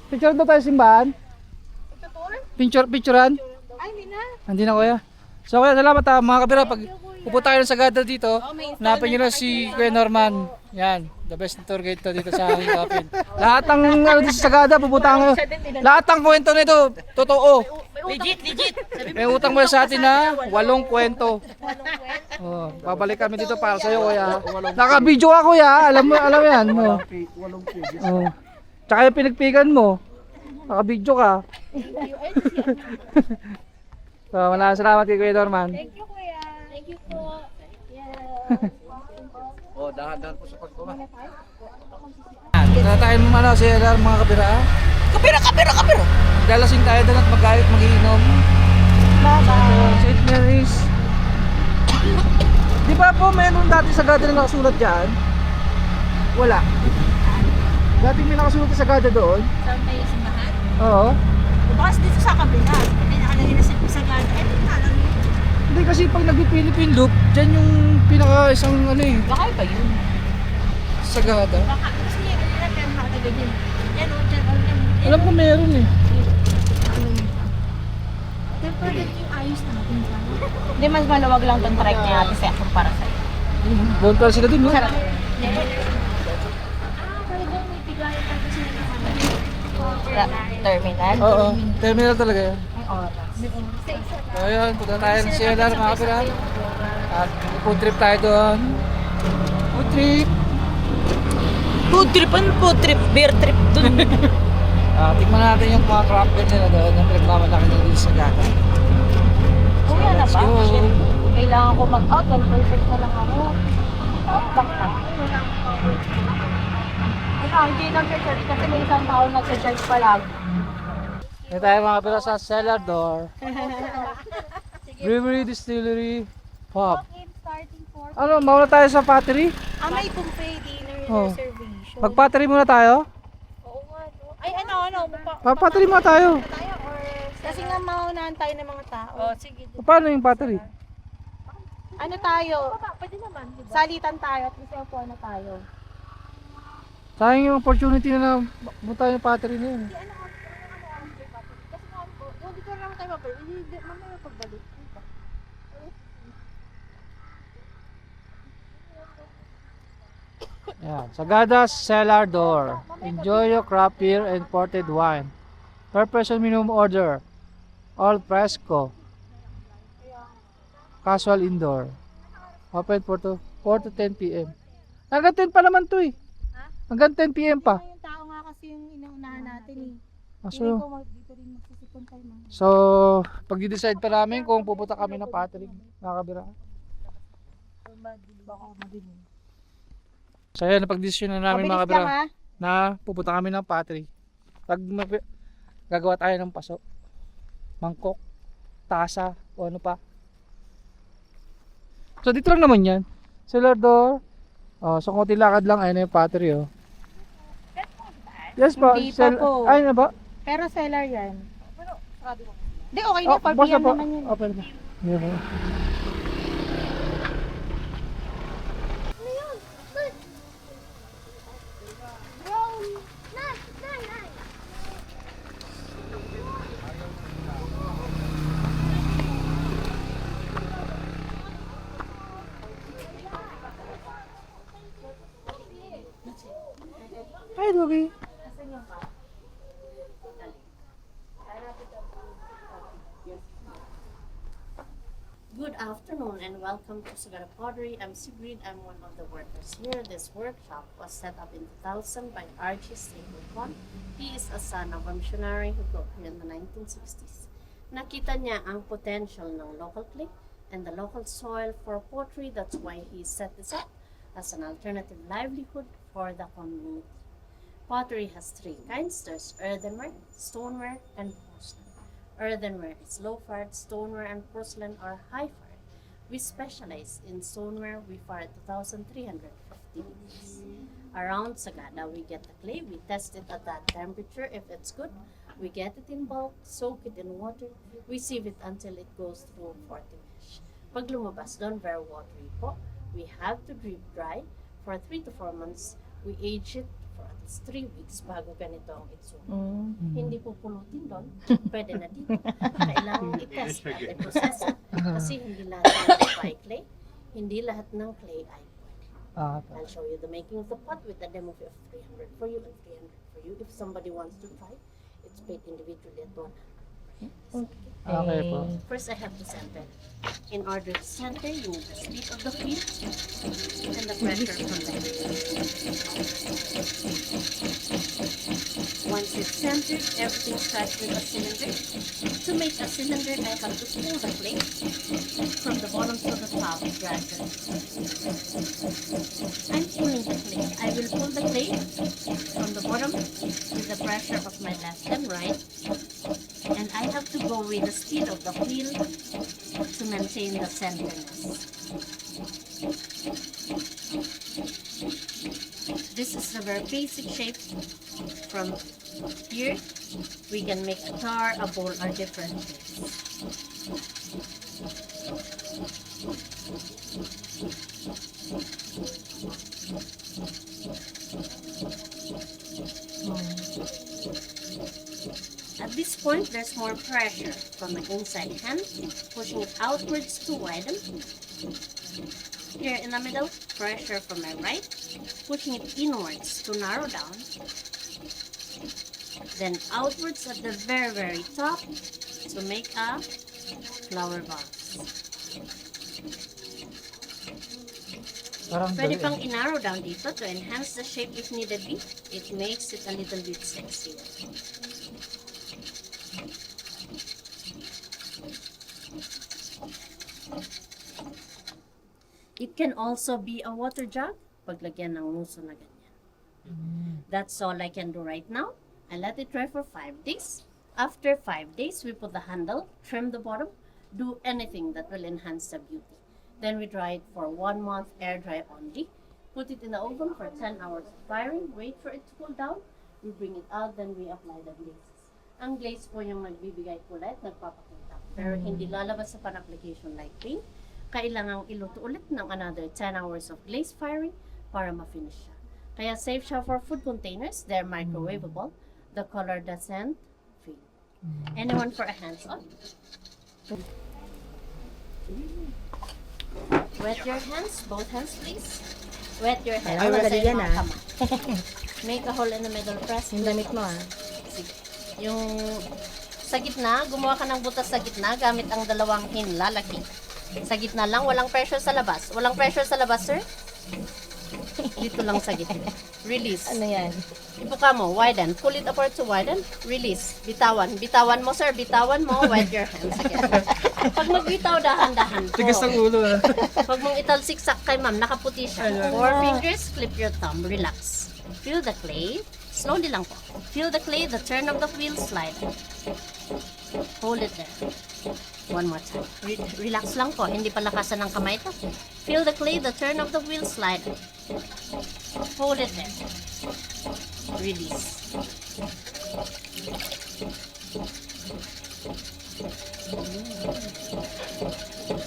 Picture daw tayo simbahan. Picturean? Ay, hindi na. Hindi na kuya. So kuya, salamat ha mga kabira. Pag pupunta kayo ng Sagada dito, hanapin nyo na si Kuya Norman. Yan, the best tour guide to dito sa aking kapin. Lahat ng ano dito sa Sagada, pupunta kayo. Lahat ng kwento nito, totoo. Legit. May utang mo sa atin na 8 kwento. Oh, babalik kami dito para sa iyo kuya. Naka-video ka kuya, alam mo yan. Oh. Oh. Tsaka yung pinagpigan mo. Naka-video ka. So, maraming salamat kay Kuya Norman. Thank you, kuya. Thank you po. Oh, dahan-dahan po sa pagkuha. Tara tayo mga si LR mga kabira. Kapira! Dalasing tayo doon at mag-iinom. Bye-bye. St. Mary's. Di ba po meron dati sa Sagada na nakasulat dyan? Wala. Dati may nakasulat sa Sagada doon. Saan tayo simbahan? Oo. Bukas dito sa kabila. May nakalagay na sa ganda. Eh, nakalagay. Hindi kasi pag nag-Philippine Loop, dyan yung pinaka isang ano eh, Baka iba yun. Sagada. Baka, kasi yan, pero nakalagay din. Yan o, dyan o, yan. Alam ko meron eh. Pero yung ayos natin. Hindi, mas maluwag lang itong trike niya natin sa para sa'yo. Doon pala sila dun, no? Sarap. Pero doon may bigayan tayo kasi terminal. Oo, terminal talaga yan. May oras. So ayun, punta tayo ng CLR mga kapira. At food trip tayo doon. Food trip! Food trip? Ano food trip? Beer trip dun. Tikman natin yung mga craft beer nila doon. Yung pinagmamalaki nila dito sa Sagada. Uwi na Let's ba? go. Kailangan ko mag-out. 12% na lang ako. Back na. Hindi nag-charge kasi may isang tao nag-charge pa lang. Dito tayo mga kapira sa cellar door. Brewery, distillery, pub. Ano, mauna tayo sa pottery? May buffet dinner Oh. reservation. Mag-pottery muna tayo? Oo nga, no? Ay, ano? Pa-pottery muna tayo. Tayo or... Kasi nga maunahan tayo ng mga tao. Oh, sige. Paano yung pottery? Ano tayo? Pwede naman. Salitan tayo at least po na tayo. Sayang yung opportunity na buta yung pottery na yun. Kasi nga po, dito lang tayo mabalik. Mamaya pagbalik. Yan, Sagada cellar door. Enjoy your craft beer and imported wine. Per person minimum order. All fresco. Casual indoor. Open 4 to 10 p.m. Hanggang 10 pa naman to eh. Hanggang 10 p.m. pa. Yung tao nga kasi yung inuunahan natin eh. So, Dito rin magsisipon tayo mga. so pag-decide pa namin kung pupunta kami ng pottery. Nakabira. Baka madilim. So yan, napag-decision na namin mga Mabilis kabira lang ha. na pupunta kami ng pottery. Gagawa tayo ng paso. Mangkok, tasa, o ano pa. So dito lang naman yan. Cellar door. Oh, so konti lakad lang, ayun na yung pottery oh. Yes po. Hindi pa po. Ay na ba? Pero seller yan. Hindi, okay na. boss 4 na PM po. naman yun. Open na. Yeah, po. okay. Good afternoon and welcome to Sagara Pottery. I'm Sigrid. I'm one of the workers here. This workshop was set up in 2000 by Archie Stapleton. He is a son of a missionary who grew up here in the 1960s. Nakita niya ang potential ng local clay and the local soil for pottery. That's why he set this up as an alternative livelihood for the community. Pottery has three kinds. There's earthenware, stoneware, and porcelain. Earthenware is low-fired, stoneware and porcelain are high-fired. We specialize in stoneware. We fire 2,350 degrees. Around Sagada, we get the clay, we test it at that temperature. If it's good, we get it in bulk, soak it in water, we sieve it until it goes through 40 mesh. Pag lumabas doon, very watery po. We have to drip dry for 3 to 4 months. We age it for at least 3 weeks bago ganito ang itsura. Hindi po pulutin doon. Pwede na dito. Kailangan i-test at i-process it. Kasi hindi lahat ng by clay, hindi lahat ng clay ay pwede. I'll show you the making of the pot with a demo fee of 300 for you and 300 for you. If somebody wants to try, it's paid individually at 100. Okay po. First, I have to center. In order to center, you need the speed of the wheel and the pressure from the wheel. Once it's centered, everything starts with a cylinder. To make a cylinder, I have to pull the clay from the bottom to the top gradually. I'm pulling the clay. I will pull the clay from the bottom with the pressure of my left and right. And I have to go with the speed of the wheel to maintain the centerness. This is the very basic shape. From here, we can make a jar, a bowl, or different shapes. At this point, there's more pressure from my inside hand, pushing it outwards to widen. Here in the middle, pressure from my right, pushing it inwards to narrow down. Then outwards at the very, very top to make a flower vase. Parang Pwede dali. pang i-narrow down dito to enhance the shape if needed be. It makes it a little bit sexier. It can also be a water jug, paglagyan ng muso na ganyan. That's all I can do right now. I let it dry for 5 days. After 5 days, we put the handle, trim the bottom, do anything that will enhance the beauty. Then we dry it for 1 month, air dry only. Put it in the oven for 10 hours of firing, wait for it to cool down. We bring it out, then we apply the glazes. Ang glaze po yung nagbibigay kulay at nagpapakita. Pero hindi lalabas sa pan-application like paint. Kailangang iluto ulit ng another 10 hours of glaze firing para ma-finish siya. Kaya safe siya for food containers. They're microwavable. The color doesn't fade. Anyone for a hands-on? Wet your hands, both hands please. Wet your hands. Ay, madali yan, ah. Make a hole in the middle, press. Yung damit mo Sige. Yung sa gitna, gumawa ka ng butas sa gitna gamit ang dalawang hinlalaki. Sa gitna lang, walang pressure sa labas. Walang pressure sa labas, sir? Dito lang sa gitna. Release. Ano yan? Ibuka mo, widen. Pull it apart to widen. Release. Bitawan. Bitawan mo, sir. Bitawan mo. Wet your hands again. Pag magbitaw, dahan-dahan po. Tigas ng ulo ah. Pag mong italsiksak kay ma'am, nakaputi siya. 4 fingers, clip your thumb. Relax. Feel the clay. Slowly lang po. Feel the clay, the turn of the wheel, slide. Hold it there. One more time. Relax lang po. Hindi pa lakasan ng kamay ito. Feel the clay, the turn of the wheel, slide. Hold it there. Release.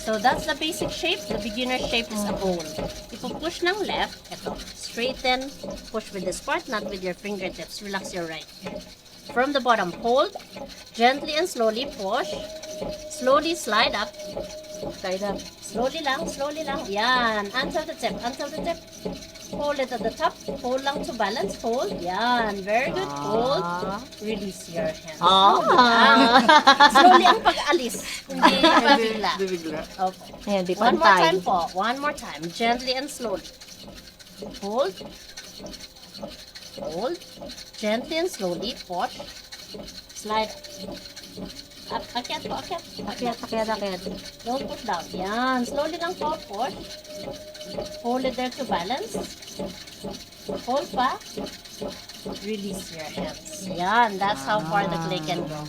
So that's the basic shape. The beginner shape is a bowl. If you push ng left, ito. Straighten. Push with this part, not with your fingertips. Relax your right. From the bottom, hold. Gently and slowly push. Slowly slide up. Slide up. Slowly lang, slowly lang. Yan. Until the tip, until the tip. hold it at the top, hold lang to balance, hold, yan, very good, hold, release your hands. Slowly ang pag-alis, hindi mabigla. Okay. Ayan, di One more pantay. time po, one more time, gently and slowly. Hold, hold, gently and slowly, push, slide, akyat po, akyat. Akyat. Don't put down. Yan. Slowly lang po. Push. Hold it there to balance. Hold pa. Release your hands. Yan. That's how far the clay can go.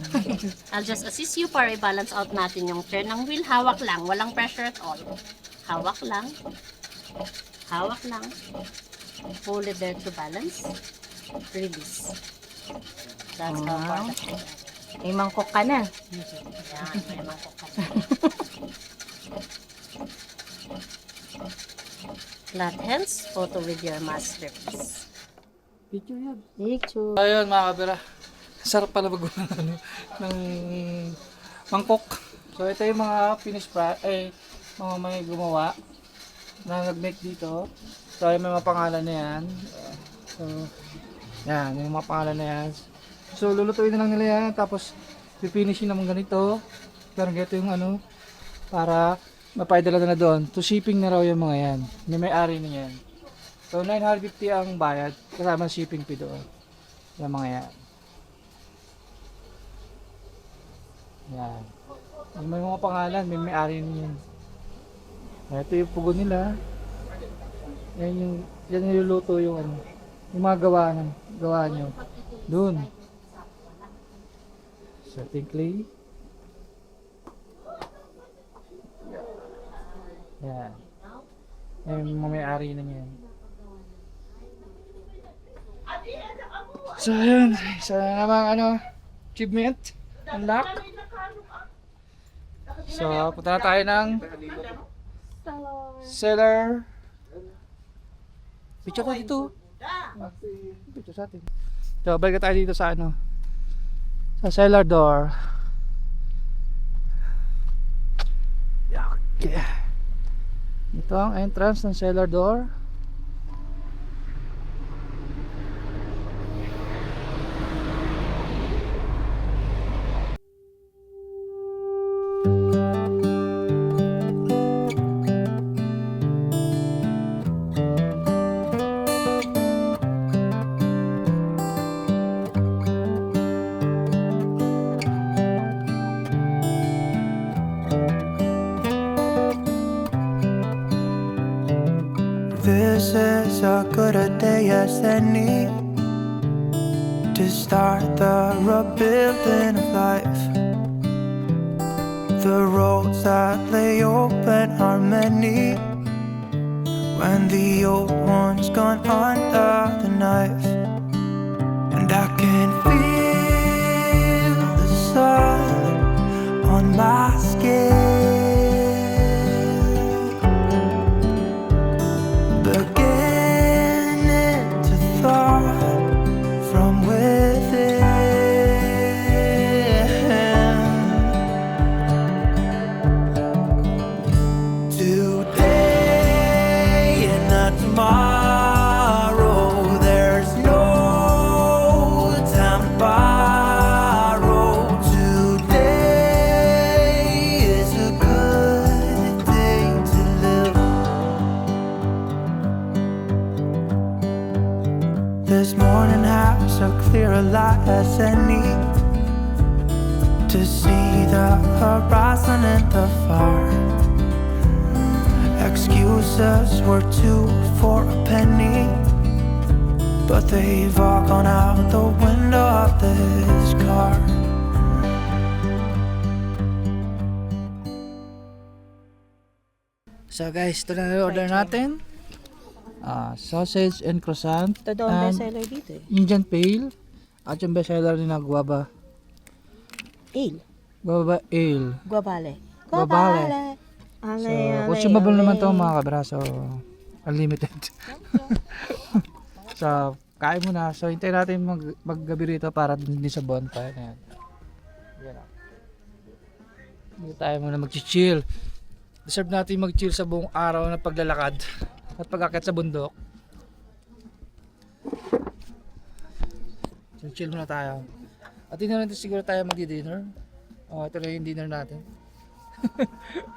I'll just assist you para i-balance out natin yung turn ng wheel. Hawak lang. Walang pressure at all. Hawak lang. Hawak lang. Hold it there to balance. Release. That's how far the clay can go. May mangkok ka na. Yan, may mangkok ka. Flat hands, photo with your masterpiece. Picture yan. Picture. Ayun mga kabira. Sarap pala magawa ng, ng mangkok. So ito yung mga finished mga may gumawa na nag-make dito. So yung mga pangalan na yan. So yan, yung mga pangalan na yan. So lulutuin na lang nila yan, tapos pipinishin naman ganito. Parang ganito yung ano, para mapaidala na doon. To shipping na raw yung mga yan. May-ari na yan. So 950 ang bayad, kasama shipping fee doon. Yung mga yan. Yan. Yung may mga pangalan, may-ari na yan. Ito yung pugo nila. Yan niluluto yung ano, yung mga gawa nyo. Doon. Setting clay. Yan. Yan yung mga may-ari na yan. So yun, isa na namang ano, achievement, unlock. So punta na tayo ng seller. Picture tayo dito. Picture sa atin. So balik tayo dito sa ano, sa cellar door. Okay. Ito ang entrance ng cellar door. This is as good a day as any to start the rebuilding of life. The roads that lay open are many when the old one's gone under the knife. And I can feel the sun on my skin, beginning to thaw from within. Today and not tomorrow, there's no time to borrow. Today is a good day to live. This morning has a clearer light as any to see the horizon and the far. Excuses were two for a penny, but they've all gone out the window of this car. So guys, ito na order natin. Sausage and croissant. Ito daw ang and bestseller dito eh. Indian Pale. At yung bestseller ni na guava. Ale. Guava Ale. Guavale. Guavale. So, consumable naman to mga kabraso. Unlimited. So, kain muna. So, hintayin natin maggabi rito para din sa bonfire na yan. Yan o. Hindi tayo muna mag-chill. Deserve natin mag-chill sa buong araw na paglalakad at pag-akit sa bundok. So, chill muna tayo. At hindi na natin siguro tayo magdi-dinner. Ito na yung dinner natin.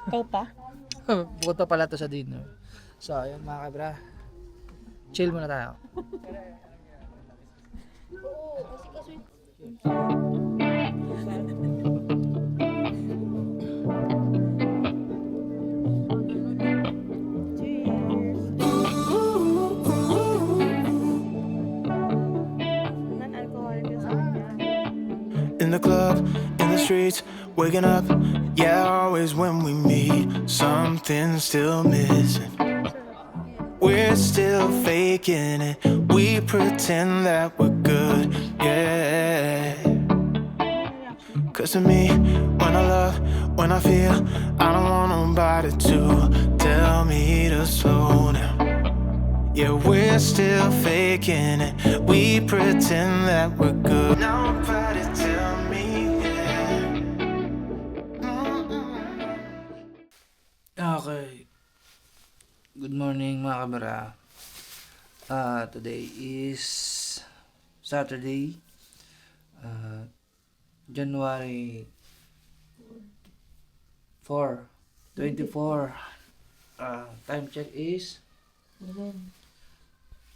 Ikaw pa? Bukod pa pala to sa dinner. So, ayun mga kabra. Chill muna tayo. In the club, in the streets, waking up. Yeah, always when we meet, something's still missing. We're still faking it. We pretend that we're good, yeah. Cause to me, when I love, when I feel, I don't want nobody to tell me to slow down. Yeah, we're still faking it. We pretend that we're good. Nobody tell me, yeah. Okay. Good morning mga kamera. Today is Saturday, January 4, 24. Time check is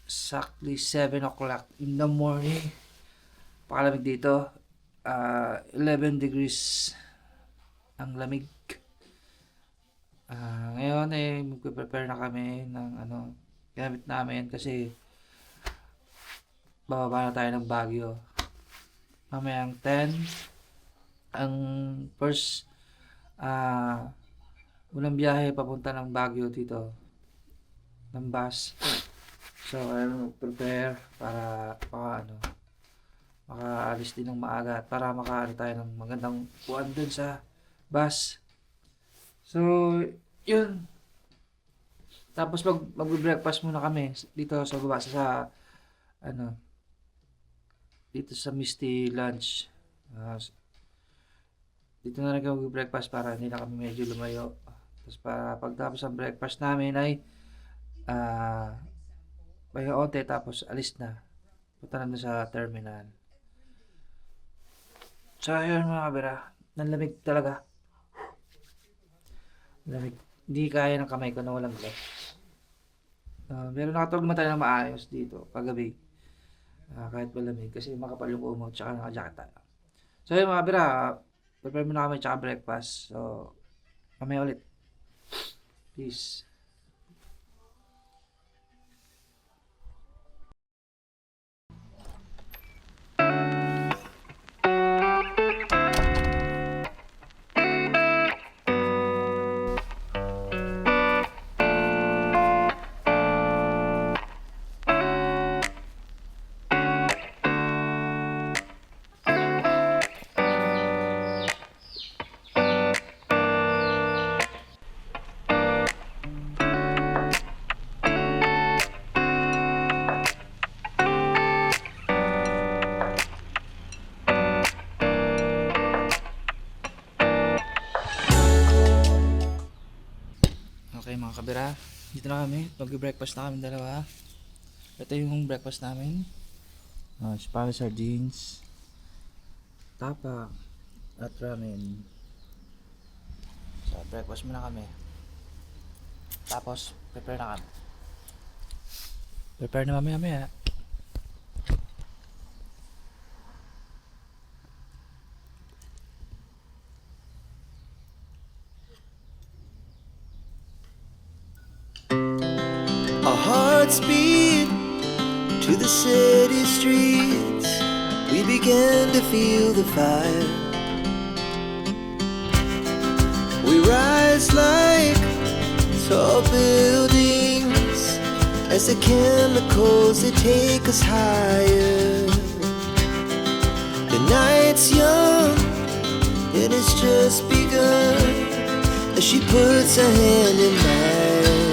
exactly 7 o'clock in the morning. Pakalamig dito. 11 degrees ang lamig. Ngayon magpe-prepare na kami ng gamit namin kasi bababa na tayo ng Baguio. Mamayang 10 ang first unang biyahe papunta ng Baguio dito ng bus. So prepare para makaalis din ng maaga at para makaano tayo ng magandang upuan dun sa bus. So, yun. Tapos mag-breakfast muna kami dito sa baba sa dito sa Misty Lunch. Dito na rin kami mag-breakfast para hindi na kami medyo lumayo. Tapos para pagtapos ng breakfast namin ay pahinga onte tapos alis na. Punta na sa terminal. So, yun mga kabira. Nanlamig talaga. Lamig. Hindi kaya ng kamay ko na walang gloves. Pero nakatulog naman tayo ng maayos dito kagabi. Kahit malamig kasi makapal yung umo tsaka naka-jacket tayo. So yun mga bira, prepare muna kami tsaka breakfast. So, mamaya ulit. Peace. Okay mga kabira, dito na kami. Mag-breakfast na kami dalawa. Ito yung breakfast namin. Spanish sardines, tapa, at ramen. So breakfast muna kami. Tapos prepare na kami. Prepare na mamaya. Our hearts beat to the city streets. We began to feel the fire. We rise like tall buildings as the chemicals they take us higher. The night's young and it's just begun as she puts her hand in mine.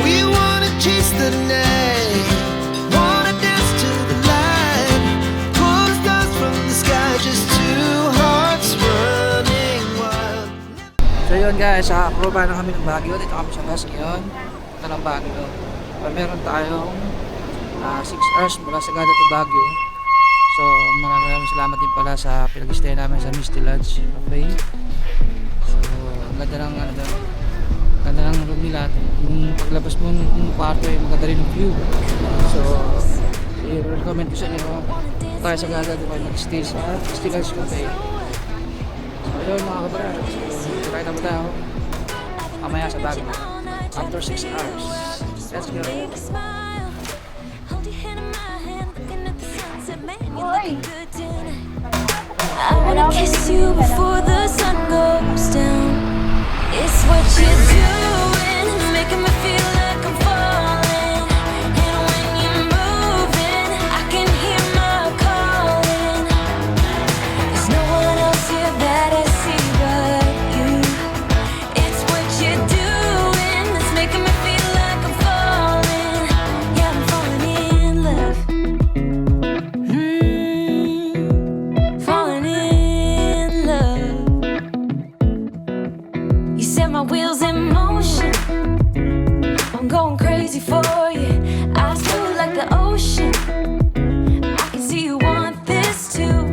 We wanna chase the night, wanna dance to the light, pull the stars from the sky, just two hearts running wild. So yun guys, approva na kami ng Baguio. Dito kami sa bus ngayon. Ito ng Baguio. Meron tayong 6 hours mula Sagada to Baguio. So maraming salamat din pala sa pinag-stay namin sa Misty Lodge Cafe. So ang ganda ng ano doon, ganda ng room nila. Yung paglabas mo ng kwarto ay maganda rin yung view. So i-recommend ko sa inyo tayo sa Sagada doon kayo mag-stay sa Misty Lodge Cafe. So ayun mga kabarad, so kahit na ba tayo mamaya sa Baguio after 6 hours. Let's go. Make a smile. Hold your hand in my hand, looking at the sunset. Man, you're looking good tonight. I wanna kiss you before the sun goes down. It's what you're doing, making me feel like I'm falling. And when you're moving, I can hear my calling. There's no one else here that I see but you. It's what you're doing that's making me feel like I'm falling. Yeah, I'm falling in love. Falling in love. You set my wheels in motion. I'm going crazy for you. Eyes blue like the ocean. I can see you want this too.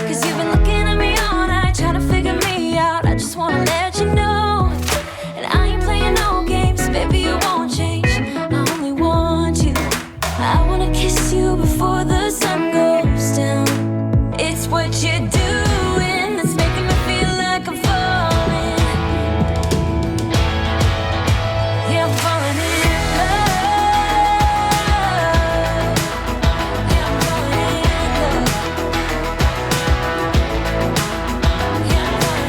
'Cause you've been looking at me all night, trying to figure me out. I just wanna let you know. And I ain't playing no games, baby, you won't change. I only want you. I wanna kiss you before the sun goes down. It's what you're doing that's making me feel like I'm falling. Yeah, I'm falling in love. Yeah, I'm falling in love. Yeah, I'm falling in love. Yeah, I'm falling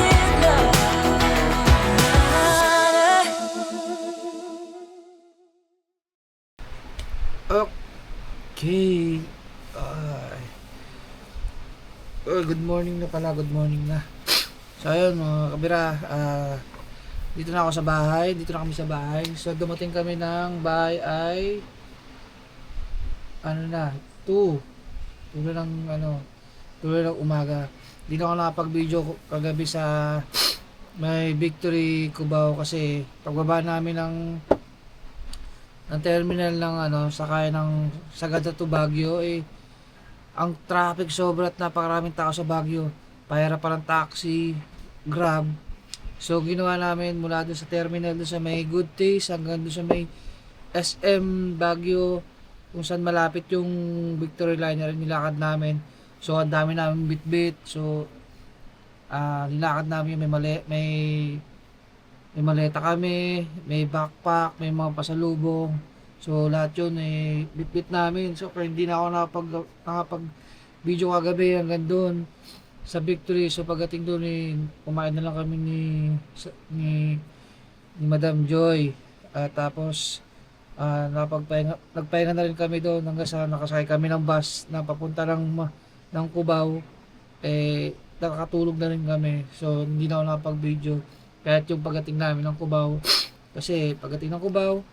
in love. Okay. Good morning na pala, good morning na. So ayun mga kabira, dito na ako sa bahay, dito na kami sa bahay. So dumating kami ng bahay ay ano na, 2 ng umaga. Di na ako nakapag-video kagabi sa may Victory Cubao kasi pagbaba namin ng terminal ng sakay ng Sagada to Baguio ang traffic sobra at napakaraming tao sa Baguio. Pahira pa ng taxi, Grab. So ginawa namin mula doon sa terminal doon sa may Good Taste hanggang doon sa may SM Baguio kung saan malapit yung Victory Liner, nilakad namin. So ang dami namin bitbit. So nilakad namin may maleta kami, may backpack, may mga pasalubong. So lahat yun bitbit namin. So kaya hindi na ako nakapag video kagabi hanggang doon sa Victory. So pagdating doon kumain na lang kami ni Madam Joy. Tapos nagpahinga na rin kami doon hanggang sa nakasakay kami ng bus na papunta ng Cubao. Nakakatulog na rin kami. So hindi na ako nakapag-video kahit yung pagdating namin ng Cubao. Kasi pagdating ng Cubao,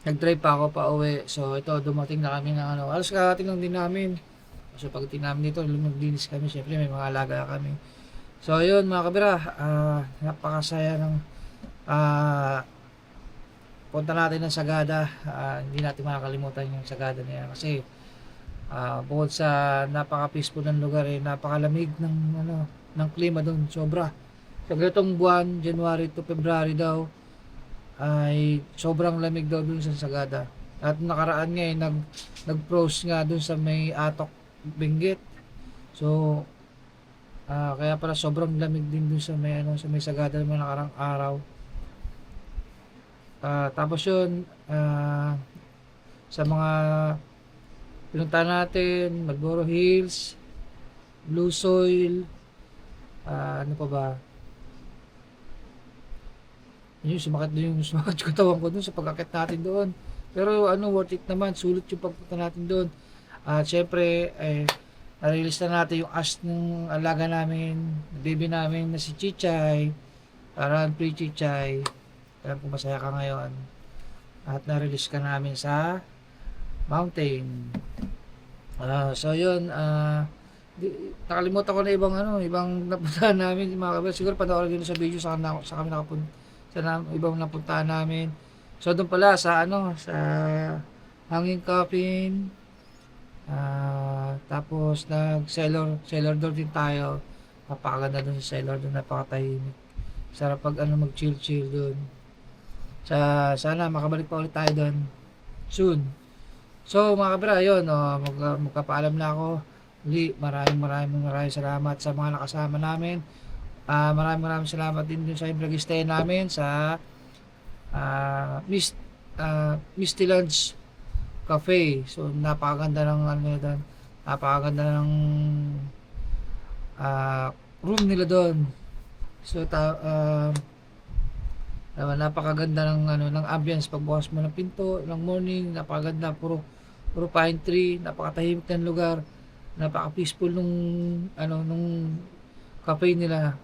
nag-drive pa ako pa uwi. So ito, dumating na kami ng alas karating lang din namin. So pagdating namin dito, luminis kami. Siyempre may mga alaga kami. So ayun mga kabira, napakasaya ng punta natin ng Sagada. Hindi natin makakalimutan yung Sagada na yan. Kasi bukod sa napaka-peaceful ng lugar, napakalamig ng klima doon. Sobra. Sa ganitong buwan, January to February daw, ay sobrang lamig daw dun sa Sagada. At nakaraan nga nag-frost nga dun sa may Atok Benguet. So kaya pala sobrang lamig din dun sa may Sagada ng mga nakarang araw. Tapos yun, sa mga pinunta natin, Malboro Hills, Blue Soil, ano pa ba? Yun, sumakit yung katawan ko dun sa pag-akit natin doon. Pero worth it naman, sulit yung pagpunta natin doon. At syempre, na-release na natin yung ash ng alaga namin, baby namin na si Chichay. Run Free Chichay. Alam kung masaya ka ngayon. At na-release ka namin sa mountain. So yun, nakalimutan ko na ibang napuntahan namin mga kabila. Siguro panoorin din sa video sa kami nakapunta. ibang napuntahan namin. So doon pala sa sa Hanging Coffin. Tapos cellar door din tayo. Napakaganda doon sa cellar door, napakatahimik. Sarap pag mag-chill doon. Sana makabalik pa ulit tayo doon soon. So mga kabra, yun, magpapaalam na ako. Uli, maraming salamat sa mga nakasama namin. Maraming salamat din dun sa stay namin sa Misty Lunch Cafe. So napakaganda ng doon. Napakaganda ng room nila doon. So napakaganda ng ng ambience pagbukas mo ng pinto ng morning. Napakaganda, puro pine tree, napakatahimik ng lugar. Napaka-peaceful nung cafe nila.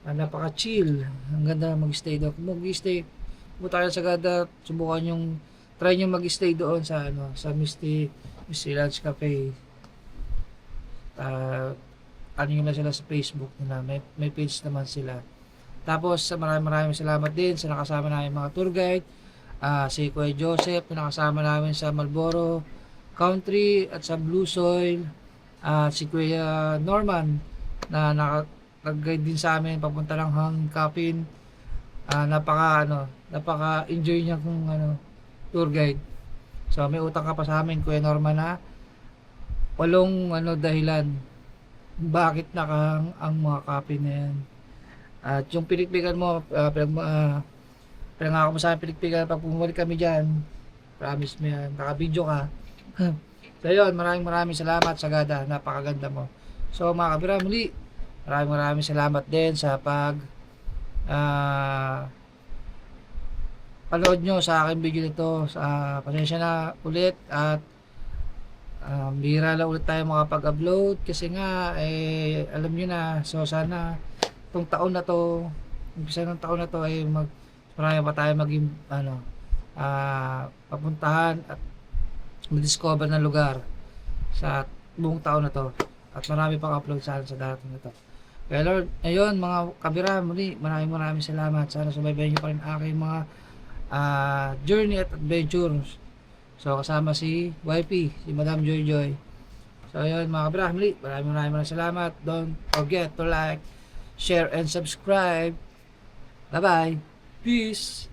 Napaka-chill. Ang ganda mag-stay doon. Kung mag-stay mo tayo sa Sagada, try nyo mag-stay doon sa Misty Lunch Cafe. Nyo na sila sa Facebook nila. May page naman sila. Tapos maraming salamat din sa nakasama namin mga tour guide. Si Kuya Joseph, nakasama namin sa Marlboro Country at sa Blue Soil. Si Kuya Norman na nag-guide din sa amin papunta ng Hanging Coffin. Napaka-enjoy niya kung tour guide. So may utang ka pa sa amin, Kuya Norman, na 8 dahilan bakit nakahang ang mga coffin na yan. At yung pilikpikan mo, pinangako mo sa akin pilikpikan pag bumalik kami dyan. Promise mo yan, naka-video ka. So yun, maraming salamat Sagada, napakaganda mo. So mga kabira, muli maraming salamat din sa panood nyo sa aking video nito. Pasensya na ulit at bihira lang ulit tayo makapag-upload kasi nga alam nyo na. So sana itong taon na to, umpisa ng taon na to ay marami pa tayo maging papuntahan at mag-discover ng lugar sa buong taon na to, at marami pang upload sa darating na to. Kaya Lord, ayun mga kabira, muli maraming salamat. Sana subaybayan nyo pa rin aking mga journey at adventures. So kasama si YP, si Madam Joy. So ayun mga kabira, muli maraming salamat. Don't forget to like, share and subscribe. Bye bye. Peace.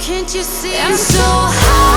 Can't you see I'm so high?